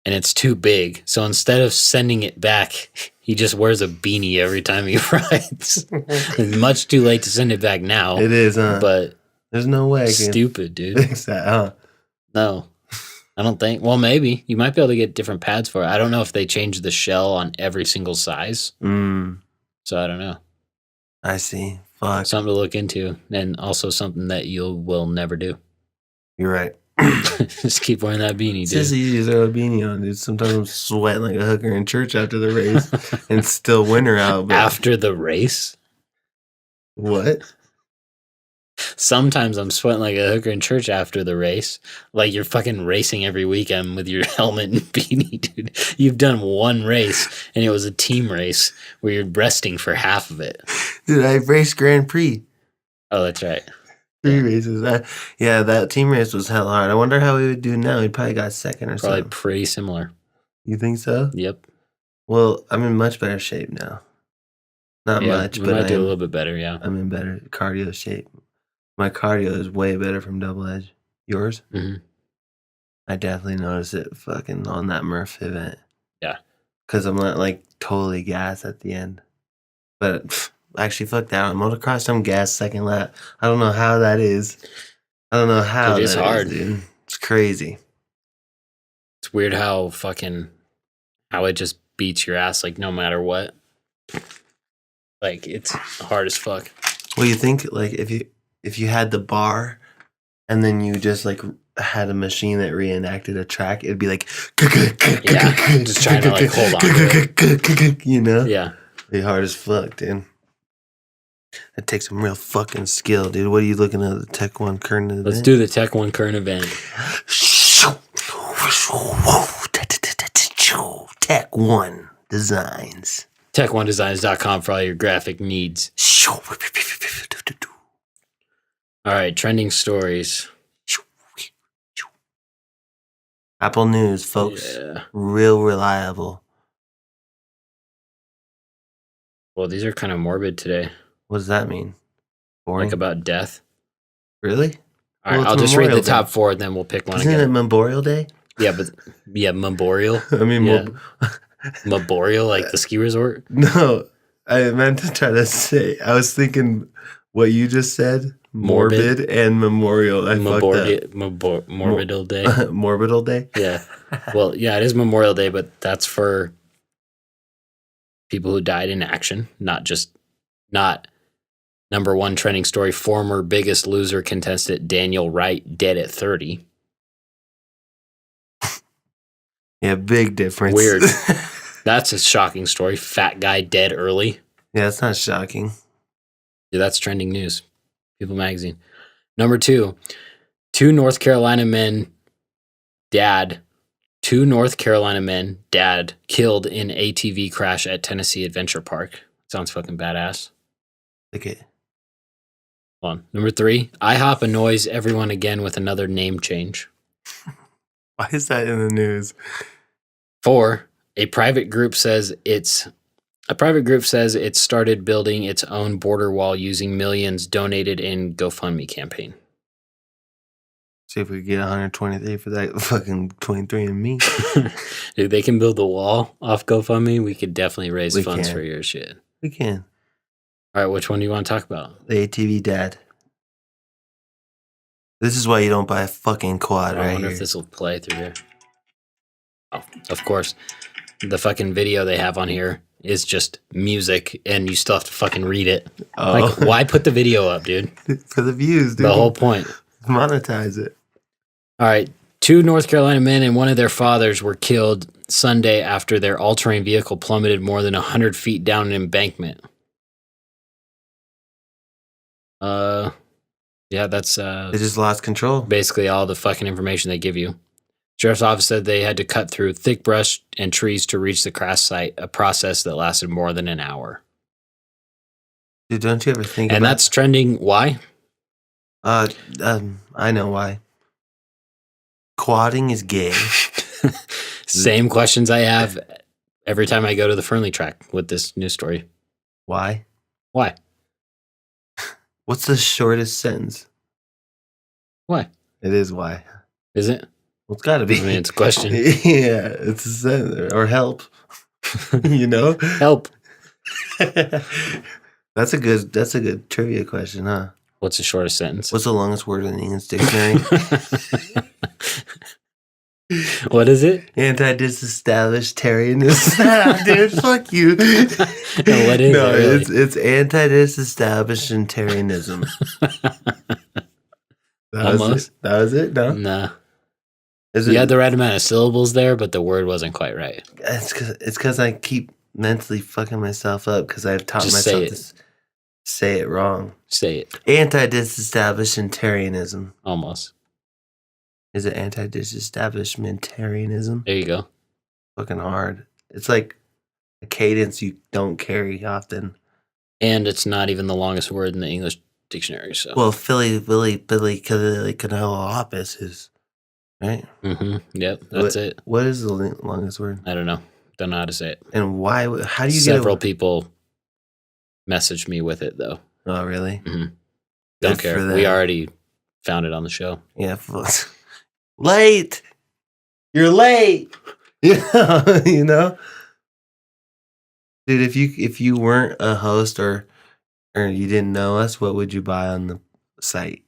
A: And it's too big. So instead of sending it back, he just wears a beanie every time he rides. It's much too late to send it back now.
B: It is, huh?
A: But
B: there's no way.
A: Stupid, dude.
B: Fix that, huh?
A: No. I don't think. Well, maybe. You might be able to get different pads for it. I don't know if they change the shell on every single size. So I don't know.
B: I see. Fuck.
A: Something to look into. And also something that you will never do.
B: You're right.
A: Just keep wearing that beanie, dude.
B: It's just easy to throw a beanie on, dude. Sometimes I'm sweating like a hooker in church after the race, and it's still winter out. But
A: after the race?
B: What?
A: Sometimes I'm sweating like a hooker in church after the race. Like you're fucking racing every weekend with your helmet and beanie, dude. You've done one race, and it was a team race where you're resting for half of it.
B: Dude, I raced Grand Prix.
A: Oh, that's right.
B: 3 races. That team race was hell hard. I wonder how we would do now. We probably got second or
A: Probably
B: something.
A: pretty similar.
B: You think so?
A: Yep.
B: Well, I'm in much better shape now. Not much,
A: we
B: but
A: might do a little bit better. Yeah.
B: I'm in better cardio shape. My cardio is way better from Double Edge. Yours?
A: Mm-hmm.
B: I definitely noticed it fucking on that Murph event.
A: Yeah.
B: Because I'm not like totally gas at the end. But actually, fuck that. On motocross, I'm gas second lap. I don't know how that is. I don't know how
A: It's hard,
B: dude. It's crazy.
A: It's weird how it just beats your ass like no matter what. Like it's hard as fuck.
B: Well, you think like if you had the bar and then you just like had a machine that reenacted a track, it'd be like
A: just trying to like hold on to it.
B: You know?
A: Yeah.
B: Be hard as fuck, dude. That takes some real fucking skill, dude. What are you looking at? The Tech 1 current event?
A: Let's do the Tech 1 current event.
B: Tech 1 Designs.
A: Tech1designs.com for all your graphic needs. All right, trending stories.
B: Apple News, folks.
A: Yeah.
B: Real reliable.
A: Well, these are kind of morbid today.
B: What does that mean? Boring?
A: Like about death.
B: Really?
A: All right, I'll just read the top 4 and then we'll pick one
B: Isn't
A: again.
B: it Meborial Day?
A: Yeah, but Meborial.
B: I mean,
A: yeah. Meborial, like the ski resort?
B: No, I meant to try to say, I was thinking what you just said, morbid and memorial. I fucked up.
A: Morbidal Day.
B: Morbidal Day?
A: Yeah. Well, yeah, it is Memorial Day, but that's for people who died in action, not number 1 trending story, former Biggest Loser contestant Daniel Wright dead at 30.
B: Yeah, big difference.
A: Weird. That's a shocking story. Fat guy dead early.
B: Yeah, it's not shocking.
A: Yeah, that's trending news. People Magazine. Number 2, two North Carolina men dad killed in ATV crash at Tennessee Adventure Park. Sounds fucking badass.
B: Okay.
A: Hold on. Number 3, IHOP annoys everyone again with another name change.
B: Why is that in the news?
A: 4, a private group says it started building its own border wall using millions donated in GoFundMe campaign.
B: See if we can get 123 for that fucking 23 and me.
A: Dude, they can build the wall off GoFundMe. We could definitely raise funds for your shit.
B: We can.
A: All right, which one do you want to talk about?
B: The ATV dad. This is why you don't buy a fucking quad right here.
A: I wonder if this will play through here. Oh, of course. The fucking video they have on here is just music, and you still have to fucking read it.
B: Oh.
A: Like, why put the video up, dude?
B: For the views, dude.
A: The whole point.
B: Monetize it.
A: All right. 2 North Carolina men and one of their fathers were killed Sunday after their all-terrain vehicle plummeted more than 100 feet down an embankment. Yeah, that's
B: They just lost control.
A: basically all the fucking information they give you. Sheriff's office said they had to cut through thick brush and trees to reach the crash site, a process that lasted more than an hour.
B: Dude, don't you ever think
A: And that's trending. Why?
B: I know why. Quadding is gay.
A: Same questions I have every time I go to the Fernley track with this news story.
B: Why?
A: Why?
B: What's the shortest sentence?
A: Why?
B: It is why.
A: Is it?
B: Well, it's got to be.
A: I mean, it's a question.
B: Yeah, it's a sentence. Or help. You know?
A: Help.
B: That's a good trivia question, huh?
A: What's the shortest sentence?
B: What's the longest word in the English dictionary?
A: What is it?
B: Anti-disestablishmentarianism. Dude, fuck you.
A: No, what is
B: no,
A: it? Really?
B: It's anti-disestablishmentarianism.
A: Almost.
B: That was it? No?
A: Nah.
B: Is
A: You
B: it?
A: had the right amount of syllables there, but the word wasn't quite right.
B: It's because I keep mentally fucking myself up because I've taught
A: Just say
B: myself
A: it.
B: this. Say it wrong.
A: Say it.
B: Anti-disestablishmentarianism.
A: Almost.
B: Is it anti-disestablishmentarianism?
A: There you go.
B: Fucking hard. It's like a cadence you don't carry often.
A: And it's not even the longest word in the English dictionary. So.
B: Well, Philly, Billy, Canelopis is, right?
A: Mm-hmm. Yep, that's it.
B: What is the longest word?
A: I don't know. Don't know how to say it.
B: And why? How do you
A: Several people messaged me with it, though.
B: Oh, really?
A: Mm-hmm. Don't care. We already found it on the show.
B: Yeah. Late. You're late. Yeah, you know, dude. If you weren't a host or you didn't know us, what would you buy on the site?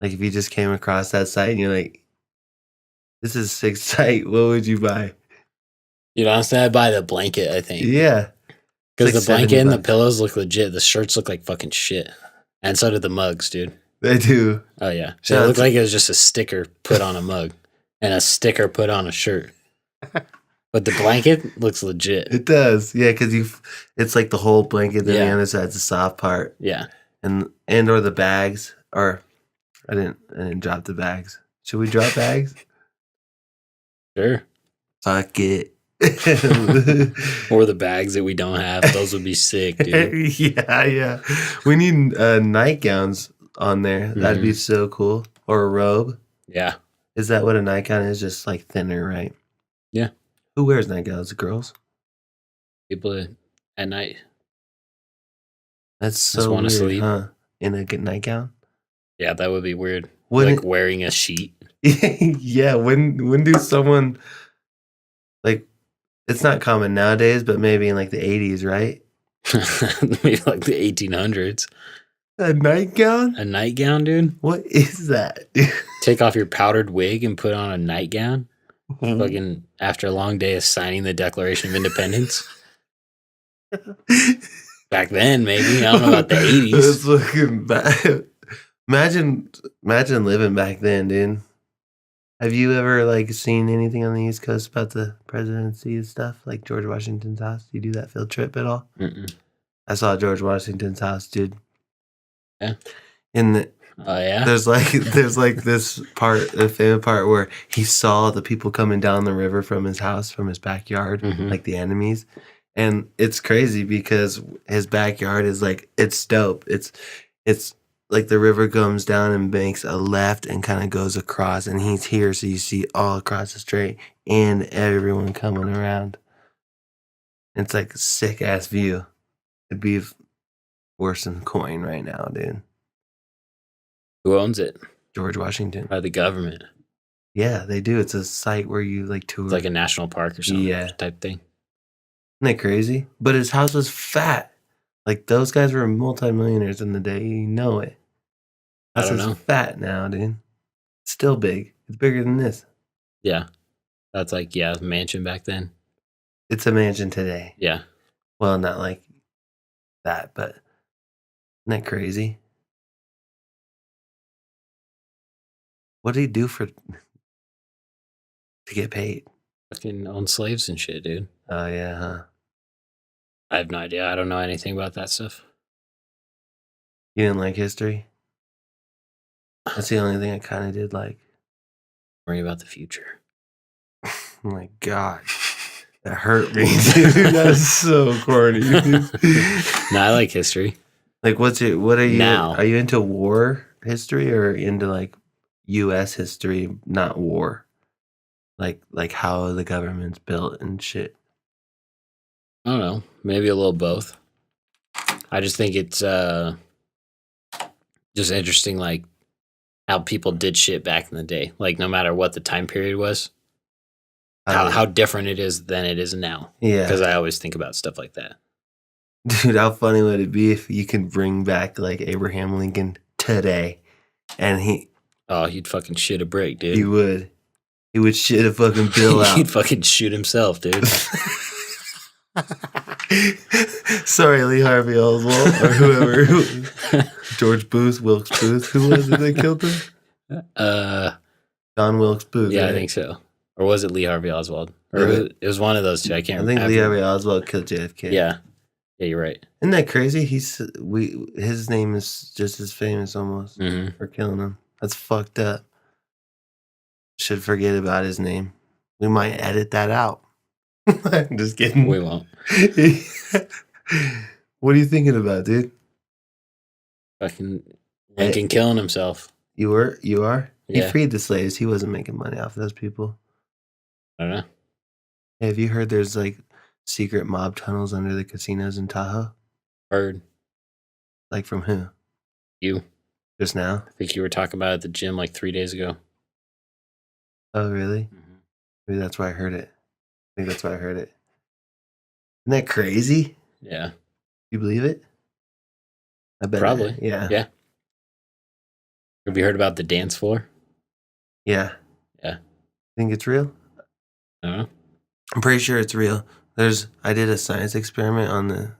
B: Like if you just came across that site and you're like, "This is a sick site," what would you buy?
A: You know, honestly, I'd buy the blanket. I think.
B: Yeah.
A: Because the blanket and the pillows look legit. The shirts look like fucking shit, and so did the mugs, dude.
B: They do.
A: Oh yeah, so it looked like it was just a sticker put on a mug and a sticker put on a shirt. But the blanket looks legit.
B: It does, yeah, because it's like the whole blanket, then the other side's the soft part.
A: Yeah,
B: and or the bags. Or I didn't drop the bags. Should we drop bags?
A: Sure.
B: Fuck it.
A: Or the bags that we don't have. Those would be sick, dude.
B: Yeah. We need nightgowns on there. Mm-hmm. That'd be so cool. Or a robe.
A: Yeah.
B: Is that what a nightgown is? Just like thinner, right?
A: Yeah.
B: Who wears nightgowns? Girls?
A: People at night.
B: That's so weird, sleep. Huh? In a good nightgown? Yeah,
A: that would be weird. Like wearing a sheet.
B: Yeah. When do someone... Like, it's not common nowadays, but maybe in like the 80s, right?
A: Maybe like the 1800s.
B: A nightgown?
A: A nightgown, dude?
B: What is that?
A: Take off your powdered wig and put on a nightgown? Fucking after a long day of signing the Declaration of Independence? Back then, maybe. I don't know about the 80s.
B: It's looking bad. Imagine living back then, dude. Have you ever like seen anything on the East Coast about the presidency and stuff, like George Washington's house? You do that field trip at all?
A: Mm-mm.
B: I saw George Washington's house, dude.
A: Yeah.
B: Yeah. There's like this part, the famous part where he saw the people coming down the river from his house, from his backyard, like the enemies, and it's crazy because his backyard is like it's dope. It's like the river comes down and banks a left and kind of goes across, and he's here, so you see all across the strait and everyone coming around. It's like a sick ass view. It'd be worse than coin right now, dude.
A: Who owns it?
B: George Washington.
A: By the government.
B: Yeah, they do. It's a site where you like tour.
A: It's like a national park or something. Yeah, type thing.
B: Isn't that crazy? But his house was fat. Like those guys were multimillionaires in the day. You know it.
A: I don't know.
B: Fat now, dude. Still big. It's bigger than this.
A: Yeah. That's like, a mansion back then.
B: It's a mansion today.
A: Yeah.
B: Well, not like that, but isn't that crazy? What did he do to get paid?
A: Fucking own slaves and shit, dude.
B: Oh, yeah, huh?
A: I have no idea. I don't know anything about that stuff.
B: You didn't like history? That's the only thing I kind of did like.
A: Worry about the future.
B: Oh my God. That hurt me, dude. That's so corny.
A: No, I like history.
B: Like, what are you
A: now?
B: Are you into war history or into like U.S. history, not war? Like how the government's built and shit.
A: I don't know. Maybe a little both. I just think it's just interesting, like how people did shit back in the day. Like no matter what the time period was, how different it is than it is now.
B: Yeah.
A: Because I always think about stuff like that.
B: Dude, how funny would it be if you can bring back like Abraham Lincoln today, and
A: he'd fucking shit a brick, dude.
B: He would. He would shit a fucking bill out.
A: He'd fucking shoot himself, dude.
B: Sorry, Lee Harvey Oswald or whoever. George Booth, Wilkes Booth. Who was it that killed him? John Wilkes Booth.
A: Yeah,
B: right?
A: I think so. Or was it Lee Harvey Oswald? Or it was one of those two. I can't remember.
B: I think Lee Harvey Oswald killed JFK.
A: Yeah. Yeah, you're right.
B: Isn't that crazy? His name is just as famous almost for killing him. That's fucked up. Should forget about his name. We might edit that out. I'm just kidding.
A: We won't.
B: What are you thinking about, dude?
A: Fucking Lincoln killing himself.
B: You are?
A: Yeah.
B: He freed the slaves. He wasn't making money off those people.
A: I don't know.
B: Hey, have you heard there's like secret mob tunnels under the casinos in Tahoe?
A: Heard.
B: Like from who?
A: You.
B: Just now?
A: I think you were talking about it at the gym like 3 days ago.
B: Oh, really? Maybe that's why I heard it. I think that's why I heard it. Isn't that crazy?
A: Yeah.
B: You believe it? I bet.
A: Probably.
B: Yeah.
A: Yeah. Have you heard about the dance floor?
B: Yeah.
A: Yeah.
B: Think it's real?
A: I don't know.
B: I'm pretty sure it's real. I did a science experiment on the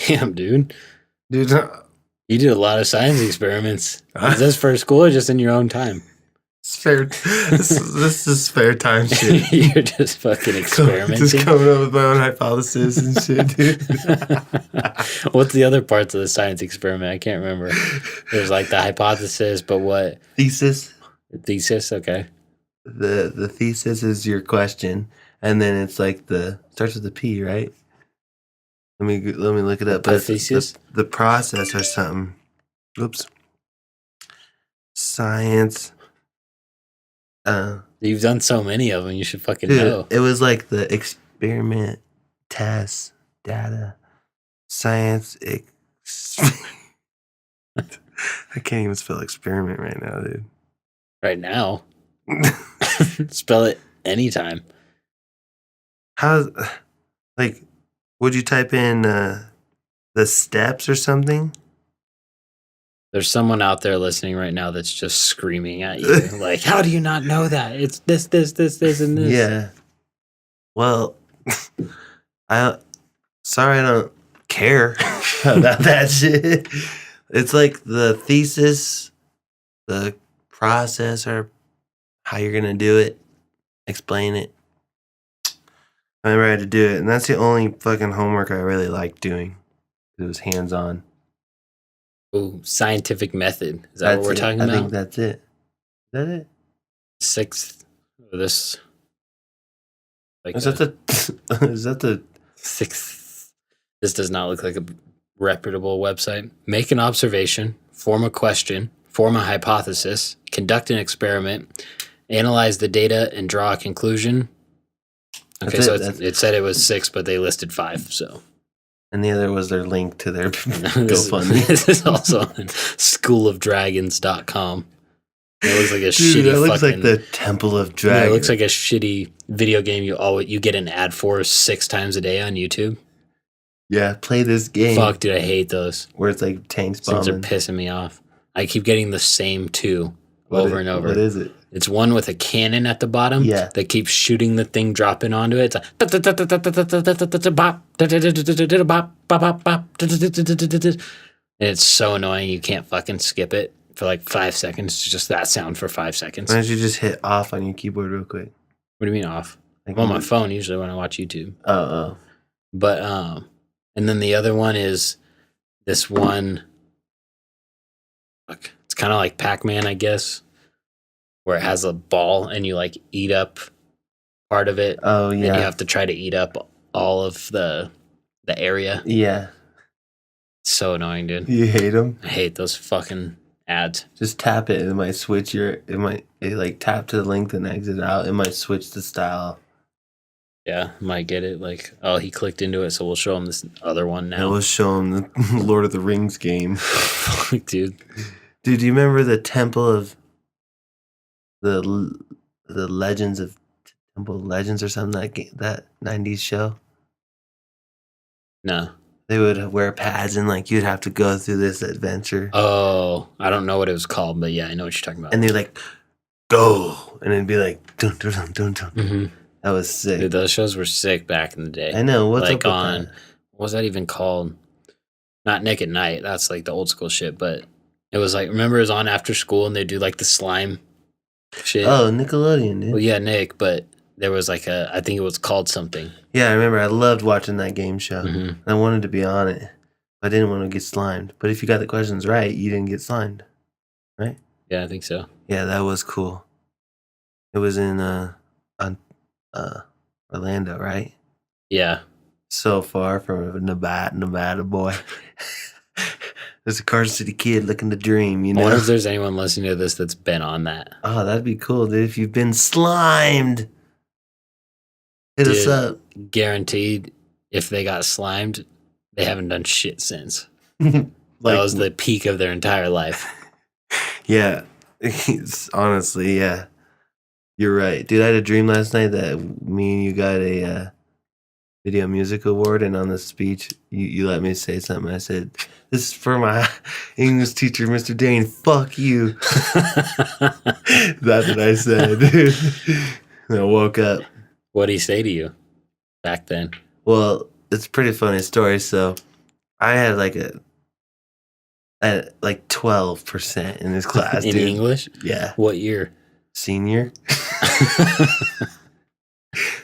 A: Damn, dude.
B: Dude,
A: You did a lot of science experiments. Is this for school or just in your own time?
B: spare. This is spare time shit.
A: You're just fucking experimenting.
B: Just coming up with my own hypothesis and shit, dude.
A: What's the other parts of the science experiment? I can't remember. There's like the hypothesis, but what?
B: Thesis.
A: Thesis, okay.
B: The thesis is your question, and then it's like starts with the P, right? Let me look it up.
A: The thesis?
B: The process or something. Oops. Science.
A: You've done so many of them. You should fucking
B: Dude,
A: know.
B: it was like the experiment, test, data, science. I can't even spell experiment right now, dude.
A: Right now. Spell it anytime.
B: Would you type in the steps or something?
A: There's someone out there listening right now that's just screaming at you. Like, how do you not know that? It's this, and this.
B: Yeah. Well, sorry, I don't care about that shit. It's like the thesis, the process, or how you're gonna do it, explain it. I never had to do it, and that's the only fucking homework I really liked doing. It was hands-on.
A: Ooh, scientific method. Is that what we're talking about?
B: I think that's it. Is that it?
A: Sixth. This. Like
B: Is that the
A: sixth? This does not look like a reputable website. Make an observation, form a question, form a hypothesis, conduct an experiment, analyze the data, and draw a conclusion. Okay, it said it was 6, but they listed 5, so.
B: And the other was their link to their GoFundMe.
A: This is also on schoolofdragons.com. It looks like a
B: Dude,
A: shitty
B: that looks
A: fucking,
B: like the Temple of Dragons.
A: Yeah, it looks like a shitty video game you get an ad for 6 times a day on YouTube.
B: Yeah, play this game.
A: Fuck, dude, I hate those.
B: Where it's like tanks
A: Things
B: bombing.
A: are pissing me off. I keep getting the same 2 over and over.
B: What is it?
A: It's one with a cannon at the bottom that keeps shooting the thing dropping onto it. It's and it's so annoying you can't fucking skip it for like 5 seconds. It's just that sound for 5 seconds.
B: Why don't you just hit off on your keyboard real quick?
A: What do you mean off? I'm on my phone usually when I watch YouTube.
B: Oh.
A: But and then the other one is this one. It's kind of like Pac-Man, I guess, where it has a ball and you like eat up part of it.
B: Oh yeah.
A: And you have to try to eat up all of the area.
B: Yeah.
A: It's so annoying, dude.
B: You hate them?
A: I hate those fucking ads.
B: Just tap it. It might switch it like tap to the link and exit out. It might switch the style.
A: Yeah, might get it. Like, oh, he clicked into it, so we'll show him this other one now.
B: We'll show him the Lord of the Rings game.
A: Fuck, dude.
B: Dude, do you remember the Temple of the Legends of Temple of Legends or something, that 90s show?
A: No.
B: They would wear pads and like you'd have to go through this adventure.
A: Oh, I don't know what it was called, but yeah, I know what you're talking about.
B: And they'd like, go! And it'd be like, dun dun dun dun dun.
A: Mm-hmm.
B: That was sick.
A: Dude, those shows were sick back in the day.
B: I know. What's
A: like
B: up with
A: on,
B: that?
A: what was that even called? Not Nick at Night. That's like the old school shit, but it was like, remember it was on after school and they do like the slime shit?
B: Oh, Nickelodeon, dude.
A: Well, yeah, Nick, but there was like I think it was called something.
B: Yeah, I remember. I loved watching that game show.
A: Mhm.
B: I wanted to be on it. I didn't want to get slimed. But if you got the questions right, you didn't get slimed, right?
A: Yeah, I think so.
B: Yeah, that was cool. It was in Orlando, right?
A: Yeah.
B: So far from a Nevada boy. There's a Carson City kid looking to dream, you
A: I wonder
B: know?
A: if there's anyone listening to this that's been on that.
B: Oh, that'd be cool, dude. If you've been slimed, hit us
A: Dude.
B: up.
A: Guaranteed, if they got slimed, they haven't done shit since.
B: Like,
A: That was the peak of their entire life.
B: yeah. Honestly, yeah. You're right. Dude, I had a dream last night that me and you got a video music award, and on the speech, you let me say something. I said, "This is for my English teacher, Mr. Dane. Fuck you." That's what I said, dude. And I woke up.
A: What did he say to you back then?
B: Well, it's a pretty funny story. So I had like 12% in this class,
A: In
B: dude.
A: English?
B: Yeah.
A: What year?
B: Senior.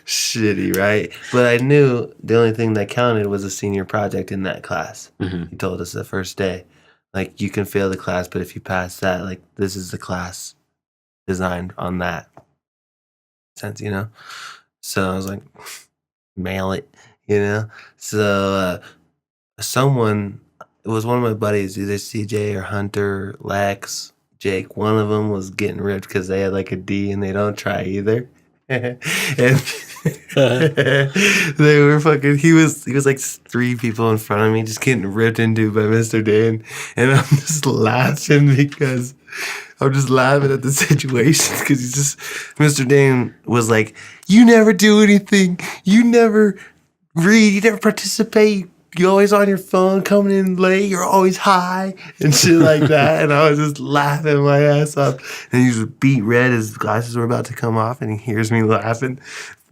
B: Shitty, right? But I knew the only thing that counted was a senior project in that class.
A: Mhm.
B: He told us the first day, like, you can fail the class, but if you pass that, like, this is the class designed on that sense, you know? So I was like, mail it, you know? So someone, it was one of my buddies, either CJ or Hunter, Lex, Jake. One of them was getting ripped because they had like a D and they don't try either. And they were fucking. He was like 3 people in front of me, just getting ripped into by Mr. Dan, and I'm just laughing because I'm just laughing at the situation because he's just Mr. Dan was like, "You never do anything. You never read. You never participate. You're always on your phone, coming in late. You're always high and shit like that." And I was just laughing my ass off. And he was beat red. His glasses were about to come off, and he hears me laughing.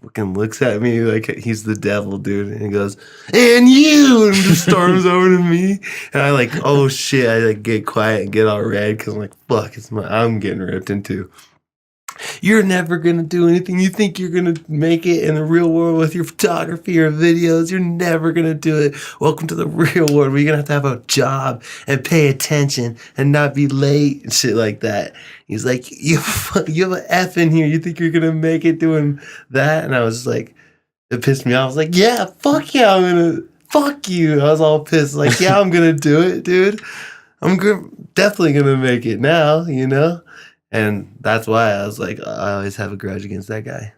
B: Fucking looks at me like he's the devil, dude. And he goes, "And you!" And just storms over to me. And I like, oh shit. I like get quiet and get all red because I'm like, fuck, I'm getting ripped into. You're never going to do anything. You think you're going to make it in the real world with your photography or videos. You're never going to do it. Welcome to the real world where you're going to have a job and pay attention and not be late and shit like that. He's like, you have an F in here. You think you're going to make it doing that? And I was just like, it pissed me off. I was like, yeah, fuck yeah, I'm going to, fuck you. I was all pissed. Like, yeah, I'm going to do it, dude. I'm definitely going to make it now, you know? And that's why I was like, I always have a grudge against that guy.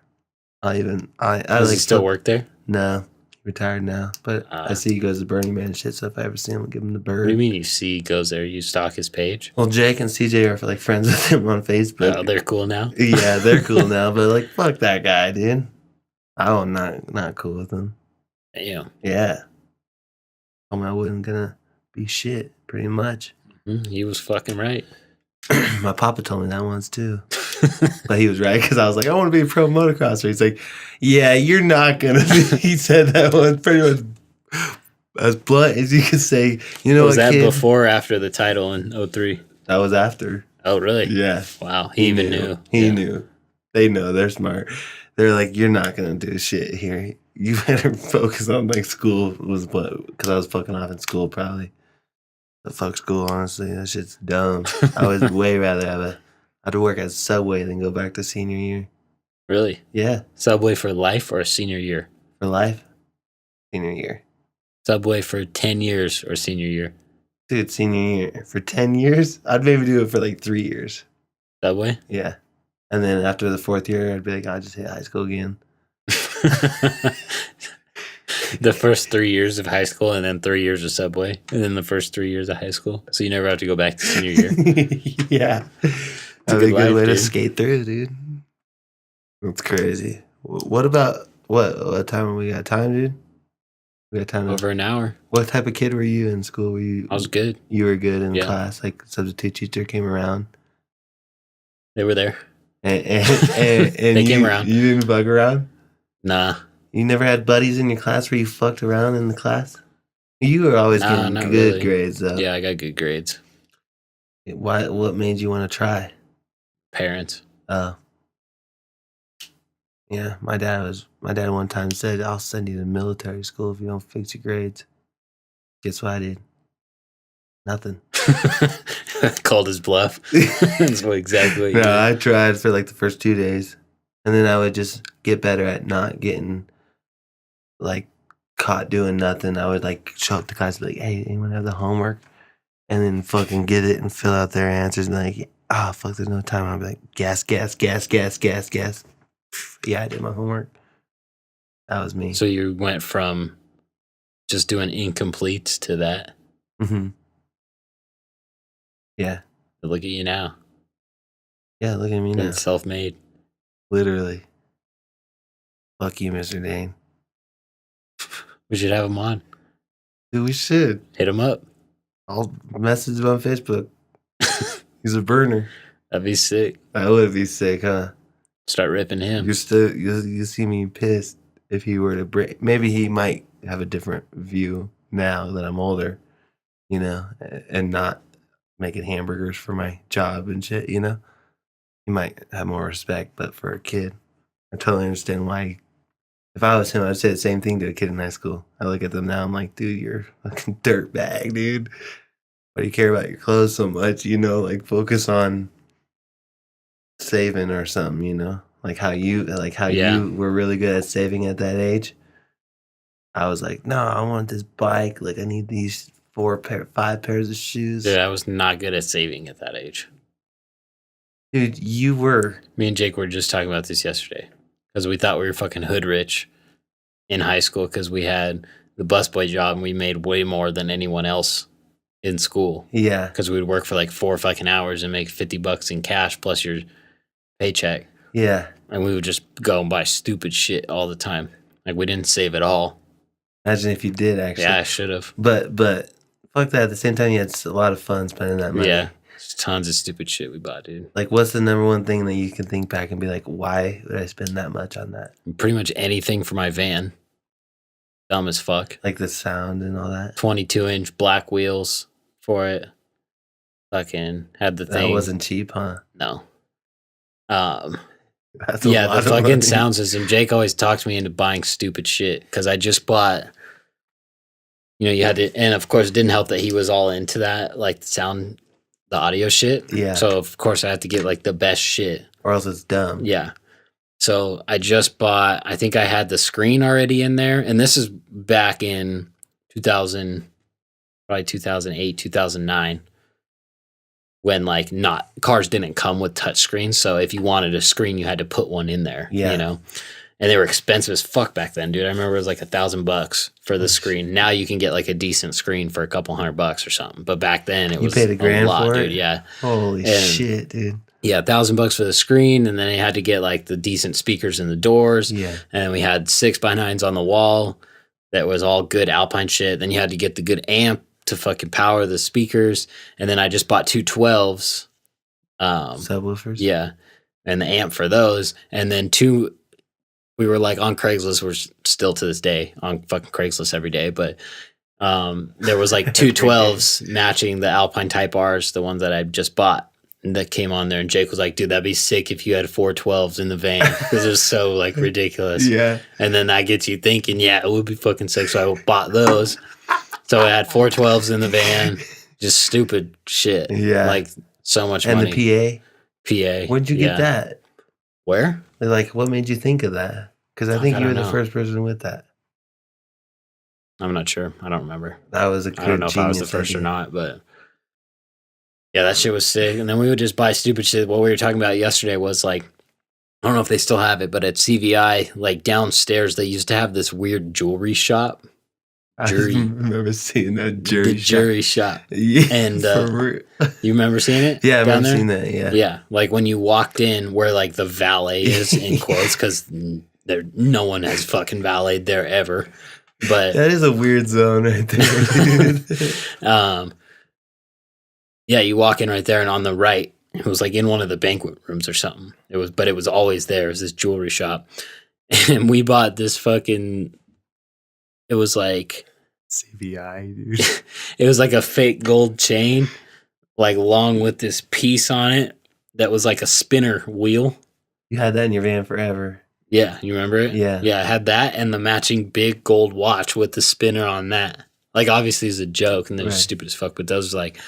A: Does he still work there?
B: No, retired now. But I see he goes to Burning Man and shit. So if I ever see him, I'll give him the bird.
A: What do you mean you see he goes there? You stalk his page?
B: Well, Jake and CJ are like friends with him on Facebook.
A: Oh, they're cool now?
B: Yeah, they're cool now. But like, fuck that guy, dude. I'm not cool with him.
A: Damn.
B: Yeah. I wasn't gonna be shit, pretty much.
A: He was fucking right.
B: My papa told me that once too. But he was right because I was like, I want to be a pro motocrosser. He's like, yeah, you're not going to be. He said that one pretty much as blunt as you could say. You know,
A: was that
B: kid?
A: before or after the title in 03?
B: That was after.
A: Oh, really?
B: Yeah.
A: Wow. He even knew.
B: He knew. They know. They're smart. They're like, you're not going to do shit here. You better focus on like school because I was fucking off in school probably. The fuck school, honestly. That shit's dumb. I would way rather I'd work at Subway than go back to senior year.
A: Really?
B: Yeah.
A: Subway for life or senior year?
B: For life? Senior year.
A: Subway for 10 years or senior year?
B: Dude, senior year. For 10 years? I'd maybe do it for like 3 years.
A: Subway?
B: Yeah. And then after the 4th year, I'd be like, I'll just hit high school again.
A: The first 3 years of high school and then 3 years of Subway and then the first 3 years of high school. So you never have to go back to senior year.
B: Yeah. That'd be a good way to skate through, dude. That's crazy. What about, what time we got time, dude? We got time.
A: Over an hour.
B: What type of kid were you in school?
A: I was good.
B: You were good in class? Like substitute teacher came around?
A: They were there.
B: And
A: they came around.
B: You didn't bug around?
A: Nah.
B: You never had buddies in your class where you fucked around in the class? You were always getting good grades, though.
A: Yeah, I got good grades.
B: What made you want to try?
A: Parents.
B: Oh. Yeah, my dad one time said, "I'll send you to military school if you don't fix your grades." Guess what I did? Nothing.
A: Called his bluff. That's exactly what you
B: No,
A: did.
B: I tried for like the first 2 days, and then I would just get better at not getting like caught doing nothing. I would like show up to class and be like, "Hey, anyone have the homework?" And then fucking get it and fill out their answers and like, "Ah, fuck, there's no time." I'd be like, "Gas, gas, gas, gas, gas, gas." Yeah, I did my homework. That was me.
A: So you went from just doing incompletes to that.
B: Mm-hmm. Yeah.
A: But look at you now.
B: Yeah, look at me now.
A: Self-made.
B: Literally. Fuck you, Mr. Dane.
A: We should have him on.
B: Dude, we should.
A: Hit him up.
B: I'll message him on Facebook. He's a burner.
A: That'd be sick.
B: That would be sick, huh?
A: Start ripping him.
B: You see me pissed if he were to break. Maybe he might have a different view now that I'm older, you know, and not making hamburgers for my job and shit, you know. He might have more respect, but for a kid, I totally understand why. If I was him, I'd say the same thing to a kid in high school. I look at them now, I'm like, dude, you're a fucking dirtbag, dude. Why do you care about your clothes so much? You know, like focus on saving or something, you know? Like how you were really good at saving at that age. I was like, no, I want this bike. Like I need these 5 pairs of shoes.
A: Dude, I was not good at saving at that age.
B: Dude, you were.
A: Me and Jake were just talking about this yesterday because we thought we were fucking hood rich in high school because we had the busboy job and we made way more than anyone else in school.
B: Yeah.
A: Because we would work for like 4 fucking hours and make $50 in cash plus your paycheck.
B: Yeah.
A: And we would just go and buy stupid shit all the time. Like we didn't save at all.
B: Imagine if you did, actually.
A: Yeah, I should have.
B: But fuck that. At the same time, you had a lot of fun spending that money.
A: Yeah. Tons of stupid shit we bought, dude.
B: Like, what's the number one thing that you can think back and be like, why would I spend that much on that?
A: Pretty much anything for my van. Dumb as fuck.
B: Like the sound and all that.
A: 22-inch black wheels for it. Fucking had the thing.
B: That wasn't cheap, huh?
A: No.
B: That's a
A: yeah,
B: lot
A: the
B: of
A: fucking
B: money.
A: sound system. Jake always talks me into buying stupid shit because I just bought. You know, you had to, and of course, it didn't help that he was all into that, like the audio shit.
B: Yeah.
A: So of course, I had to get like the best shit,
B: or else it's dumb.
A: Yeah. So I just bought. I think I had the screen already in there, and this is back in 2000, probably 2008, 2009. When like cars didn't come with touch screens, so if you wanted a screen, you had to put one in there.
B: Yeah.
A: You know, and they were expensive as fuck back then, dude. I remember it was like $1,000 for the screen. Now you can get like a decent screen for a couple $100 or something. But back then it was
B: paid $1,000
A: a lot,
B: for
A: dude.
B: it?
A: Yeah.
B: Holy shit, dude.
A: Yeah, $1,000 for the screen, and then they had to get like the decent speakers in the doors.
B: Yeah.
A: And we had 6x9s on the wall that was all good Alpine shit. Then you had to get the good amp to fucking power the speakers, and then I just bought 2 12s.
B: Subwoofers?
A: Yeah. And the amp for those. And then we were like on Craigslist. We're still to this day on fucking Craigslist every day. But there was like 2 12s matching the Alpine Type Rs, the ones that I just bought. And that came on there. And Jake was like, dude, that'd be sick if you had 4 12s in the van. Because it was so like ridiculous.
B: Yeah.
A: And then that gets you thinking, yeah, it would be fucking sick. So I bought those. So I had 4 12s in the van. Just stupid shit.
B: Yeah.
A: Like so much
B: and
A: money.
B: the
A: PA.
B: Where'd you get that?
A: Where?
B: Like, what made you think of that? Because I think
A: I
B: you were
A: don't
B: the
A: know.
B: first person with that.
A: I'm not sure. I don't remember.
B: That was a
A: I don't know if I was the first or not, but yeah, that shit was sick. And then we would just buy stupid shit. What we were talking about yesterday was like, I don't know if they still have it, but at CVI, like downstairs, they used to have this weird jewelry shop. Jury.
B: I remember seeing that
A: The jury shop.
B: Yeah.
A: And you remember seeing it?
B: Yeah, I've
A: down
B: never
A: there?
B: seen that. Yeah.
A: Yeah, like when you walked in, where like the valet is in quotes, because no one has fucking valeted there ever. But
B: that is a weird zone right there, dude.
A: Yeah, you walk in right there, and on the right, it was like in one of the banquet rooms or something. It was always there. It was this jewelry shop, and we bought this fucking. It was like
B: CVI, dude.
A: It was like a fake gold chain, like long with this piece on it that was like a spinner wheel.
B: You had that in your van forever.
A: Yeah, you remember it?
B: Yeah.
A: Yeah, I had that and the matching big gold watch with the spinner on that. Like, obviously, it's a joke and they're
B: Right.
A: stupid as fuck, but those, like,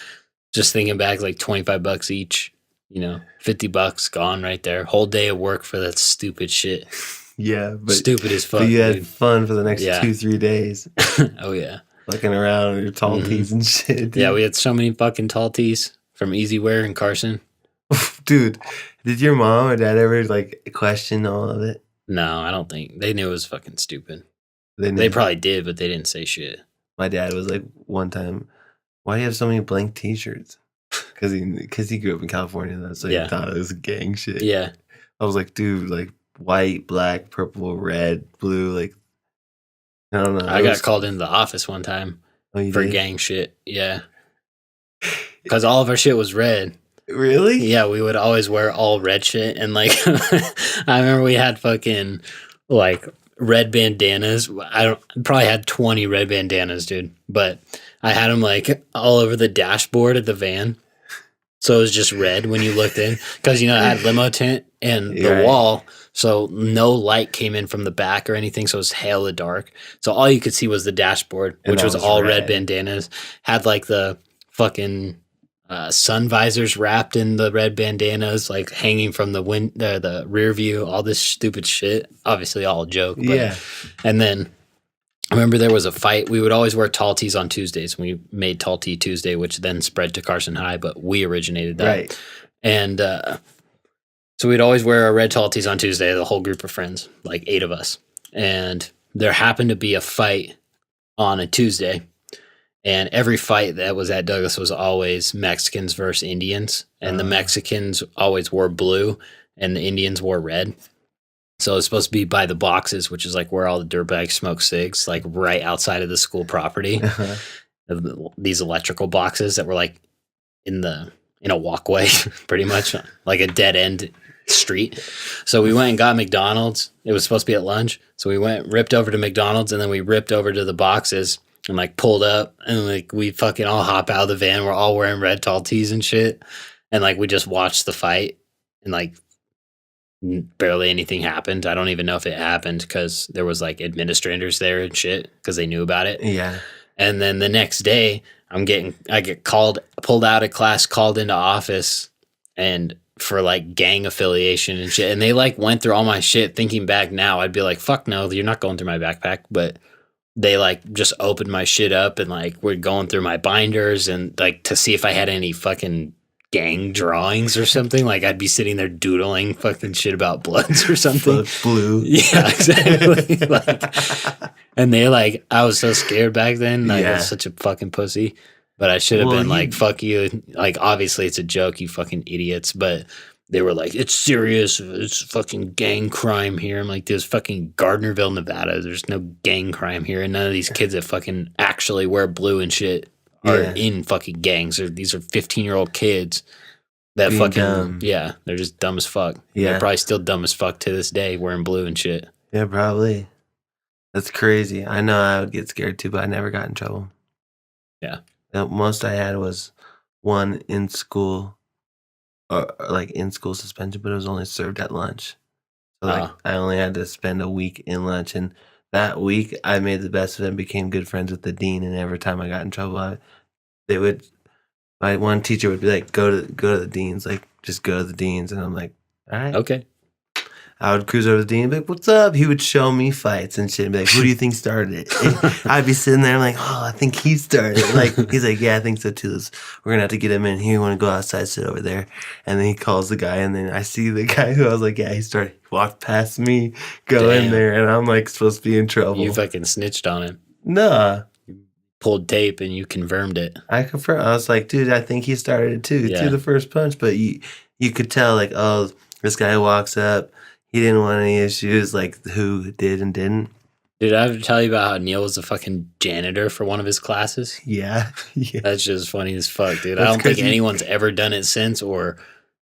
A: just thinking back, like $25 each, you know, $50 gone right there. Whole day of work for that stupid shit.
B: Yeah, but
A: Stupid as fuck.
B: but you had
A: dude.
B: fun for the next
A: Yeah.
B: 2-3 days.
A: Oh, yeah.
B: Fucking around with your tall tees and shit. Dude.
A: Yeah, we had so many fucking tall tees from Easy Wear and Carson.
B: Dude, did your mom or dad ever like question all of it?
A: No, I don't think. They knew it was fucking stupid.
B: They
A: They probably did, but they didn't say shit.
B: My dad was like one time, why do you have so many blank t-shirts? Because he grew up in California, though, so he thought it was gang shit.
A: Yeah.
B: I was like, dude, like white, black, purple, red, blue, like I don't know.
A: I got called into the office one time for gang shit. Yeah. Because all of our shit was red.
B: Really?
A: Yeah, we would always wear all red shit. And like, I remember we had fucking like red bandanas. I probably had 20 red bandanas, dude. But I had them like all over the dashboard of the van. So it was just red when you looked in. Because, you know, I had limo tint and the wall. So no light came in from the back or anything. So it was hella dark. So all you could see was the dashboard, which was all red bandanas. Had like the fucking sun visors wrapped in the red bandanas, like hanging from the rear view, all this stupid shit. Obviously all a joke. But,
B: yeah.
A: And then I remember there was a fight. We would always wear tall tees on Tuesdays. We made Tall Tee Tuesday, which then spread to Carson High, but we originated that.
B: Right.
A: And so we'd always wear our red tall tees on Tuesday, the whole group of friends, like 8 of us. And there happened to be a fight on a Tuesday. And every fight that was at Douglas was always Mexicans versus Indians. And the Mexicans always wore blue and the Indians wore red. So it's supposed to be by the boxes, which is like where all the dirtbags smoke cigs, like right outside of the school property. These electrical boxes that were like in a walkway, pretty much like a dead end street. So we went and got McDonald's. It was supposed to be at lunch. So we ripped over to McDonald's, and then we ripped over to the boxes and like pulled up, and like we fucking all hop out of the van. We're all wearing red tall tees and shit. And like we just watched the fight, and like barely anything happened. I don't even know if it happened because there was like administrators there and shit because they knew about it.
B: Yeah.
A: And then the next day I get pulled out of class, called into office and for like gang affiliation and shit. And they like went through all my shit. Thinking back now, I'd be like, fuck no, you're not going through my backpack. But they like just opened my shit up and like we're going through my binders and like to see if I had any fucking gang drawings or something. Like I'd be sitting there doodling fucking shit about bloods or something.
B: Blue.
A: Yeah, exactly. Like, and they like, I was so scared back then. Like I was such a fucking pussy. But I should have been like, fuck you. Like obviously it's a joke, you fucking idiots. But they were like, it's serious. It's fucking gang crime here. I'm like, there's fucking Gardnerville, Nevada. There's no gang crime here. And none of these kids that fucking actually wear blue and shit are in fucking gangs. These are 15-year-old kids that being fucking dumb. Yeah, they're just dumb as fuck. Yeah, they're probably still dumb as fuck to this day, wearing blue and shit.
B: Yeah, probably. That's crazy. I know I would get scared too, but I never got in trouble.
A: Yeah,
B: the most I had was one in school, or like in school suspension, but it was only served at lunch. So like I only had to spend a week in lunch, and that week, I made the best of it and became good friends with the dean. And every time I got in trouble, my one teacher would be like, go to the dean's, like, just go to the dean's. And I'm like, all right.
A: Okay.
B: I would cruise over to the dean and be like, what's up? He would show me fights and shit and be like, who do you think started it? And I'd be sitting there like, oh, I think he started it. Like, he's like, yeah, I think so too. We're going to have to get him in here. You want to go outside, sit over there. And then he calls the guy, and then I see the guy who I was like, yeah, he started. Walked past me, go in there, and I'm like supposed to be in trouble.
A: You fucking snitched on him.
B: Nah.
A: You pulled tape and you confirmed it.
B: I confirmed. I was like, dude, I think he started it too. To the first punch. But you could tell, like, oh, this guy walks up. He didn't want any issues, like who did and didn't.
A: Did I ever tell you about how Neil was a fucking janitor for one of his classes?
B: Yeah.
A: That's just funny as fuck, dude. I don't think anyone's ever done it since or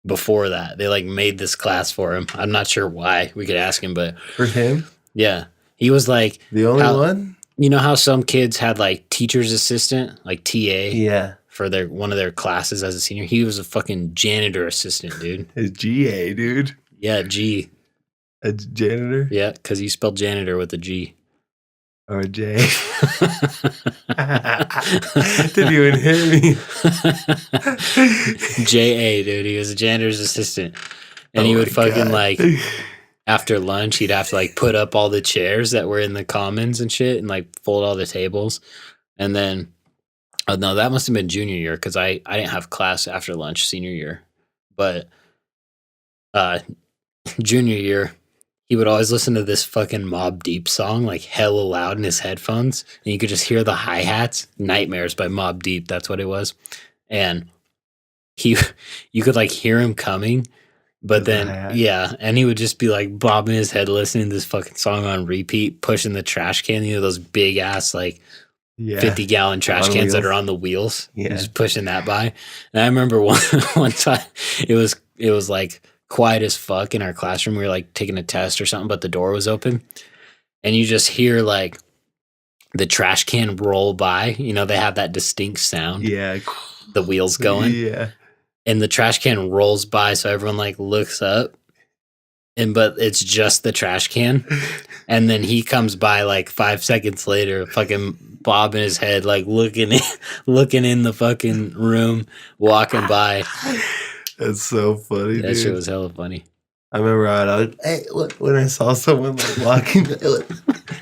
A: before that. They like made this class for him. I'm not sure why. We could ask him, but
B: for him?
A: Yeah. He was like
B: the only one?
A: You know how some kids had like teacher's assistant, like TA?
B: Yeah.
A: For one of their classes as a senior. He was a fucking janitor assistant, dude.
B: His GA, dude.
A: Yeah, G.
B: A janitor?
A: Yeah, because you spelled janitor with a G.
B: Or a J? Didn't even hit me.
A: J.A., dude. He was a janitor's assistant. And he
B: Oh
A: would
B: my
A: fucking,
B: God.
A: like, after lunch, he'd have to, like, put up all the chairs that were in the commons and shit and, like, fold all the tables. And then, oh, no, that must have been junior year because I didn't have class after lunch senior year. But junior year, he would always listen to this fucking Mobb Deep song, like, hella loud in his headphones. And you could just hear the hi-hats. Nightmares by Mobb Deep, that's what it was. And you could, like, hear him coming. But then, yeah, and he would just be like bobbing his head listening to this fucking song on repeat, pushing the trash can, those big ass, like 50-gallon trash cans that are on the wheels.
B: Yeah.
A: Just pushing that by. And I remember one time it was like quiet as fuck in our classroom. We were like taking a test or something, but the door was open. And you just hear like the trash can roll by. They have that distinct sound.
B: Yeah.
A: The wheels going.
B: Yeah.
A: And the trash can rolls by, so everyone like looks up, but it's just the trash can. And then he comes by like 5 seconds later, fucking bobbing his head, like looking in the fucking room, walking by.
B: That's so funny,
A: That
B: dude.
A: shit was hella funny.
B: I remember I was, hey, look, when I saw someone like walking,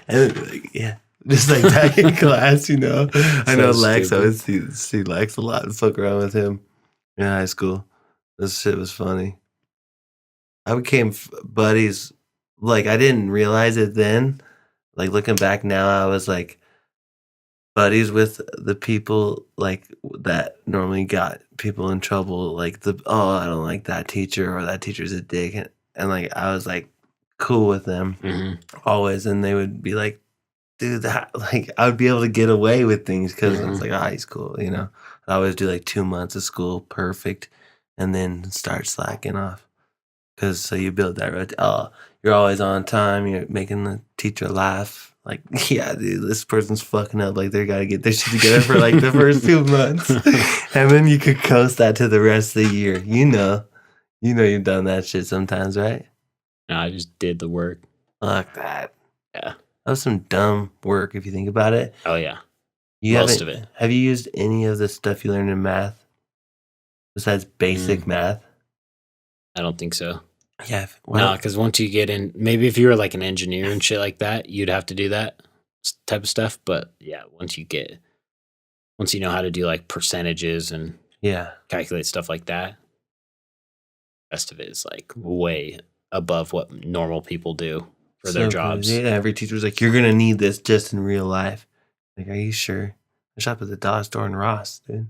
B: and like, yeah, just like back in class, I know Lex.
A: Stupid.
B: I would see Lex a lot and fuck around with him in high school. This shit was funny. I became buddies. Like, I didn't realize it then. Like, looking back now, I was like buddies with the people like that normally got people in trouble. Like I don't like that teacher, or that teacher's a dick. And like, I was like cool with them always. And they would be like, dude, that, like, I would be able to get away with things because it's like, he's cool, I always do like 2 months of school perfect and then start slacking off. Because so you build that routine. Oh, you're always on time. You're making the teacher laugh. Like, yeah, dude, this person's fucking up. Like, they got to get their shit together for like the first 2 months. And then you could coast that to the rest of the year. You've done that shit sometimes, right?
A: No, I just did the work.
B: Fuck that.
A: Yeah.
B: That was some dumb work if you think about it.
A: Oh, yeah.
B: Most of it. Have you used any of the stuff you learned in math besides basic math?
A: I don't think so.
B: Yeah.
A: No, because once you get in, maybe if you were like an engineer and shit like that, you'd have to do that type of stuff. But yeah, once you know how to do like percentages and calculate stuff like that, the rest of it is like way above what normal people do for their jobs.
B: Yeah, every teacher's like, you're going to need this just in real life. Like, are you sure? I shop at the dollar store in Ross, dude.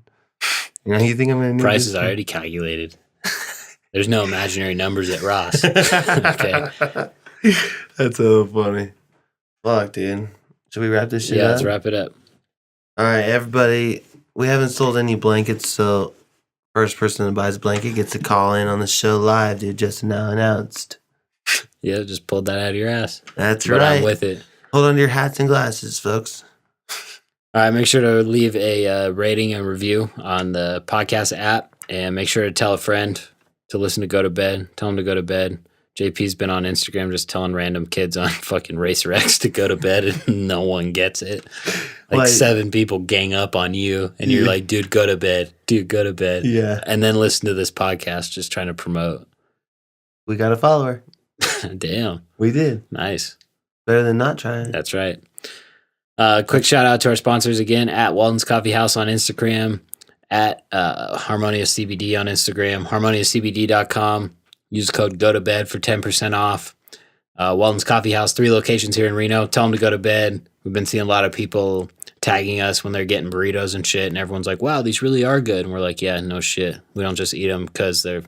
B: You think I'm going to need
A: Price
B: this?
A: is already calculated. There's no imaginary numbers at Ross. Okay.
B: That's so funny. Fuck, dude. Should we wrap this shit up?
A: Yeah, let's wrap it up.
B: All right, everybody. We haven't sold any blankets, so first person that buys a blanket gets to call in on the show live, dude. Just now announced.
A: Yeah, just pulled that out of your ass.
B: That's
A: but
B: right.
A: I'm with it.
B: Hold on to your hats and glasses, folks.
A: All right, make sure to leave a rating and review on the podcast app, and make sure to tell a friend to listen to Go to Bed. Tell them to go to bed. JP's been on Instagram just telling random kids on fucking Racer X to go to bed, and no one gets it. Like 7 people gang up on you, and you're like, dude, go to bed. Dude, go to bed.
B: Yeah.
A: And then listen to this podcast just trying to promote.
B: We got a follower.
A: Damn.
B: We did.
A: Nice.
B: Better than not trying.
A: That's right. Quick shout out to our sponsors again, at Walton's Coffee House on Instagram, at Harmonious CBD on Instagram, harmoniouscbd.com. Use code GOTOBED for 10% off. Walton's Coffee House, 3 locations here in Reno. Tell them to go to bed. We've been seeing a lot of people tagging us when they're getting burritos and shit, and everyone's like, wow, these really are good. And we're like, yeah, no shit. We don't just eat them because they're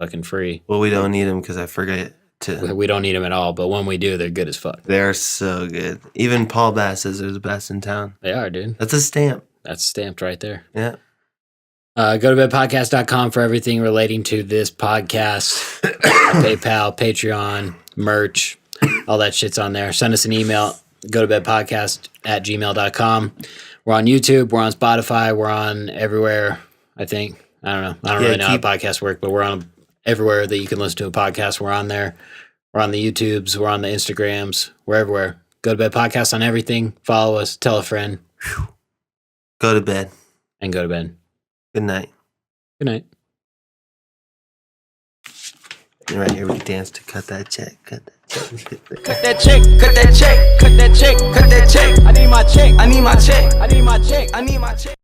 A: fucking free.
B: Well, we don't need them because I forget to.
A: We don't eat them at all, but when we do, they're good as fuck.
B: They're so good. Even Paul Bass says they're the best in town.
A: They are, dude.
B: That's a stamp.
A: That's stamped right there.
B: Yeah.
A: Go to bedpodcast.com for everything relating to this podcast. PayPal, Patreon, merch, all that shit's on there. Send us an email, go to bedpodcast@gmail.com. We're on YouTube, we're on Spotify, we're on everywhere, I think. I don't know. I don't really know how podcasts work, but we're on everywhere that you can listen to a podcast. We're on there. We're on the YouTubes. We're on the Instagrams. We're everywhere. Go to Bed Podcast on everything. Follow us. Tell a friend.
B: Go to bed.
A: And go to bed.
B: Good night.
A: Good night.
B: And right here we dance to cut that check. Cut that check.
C: Cut that check, cut that check, cut that check, cut that check. I need my check, I need my check, I need my check, I need my check.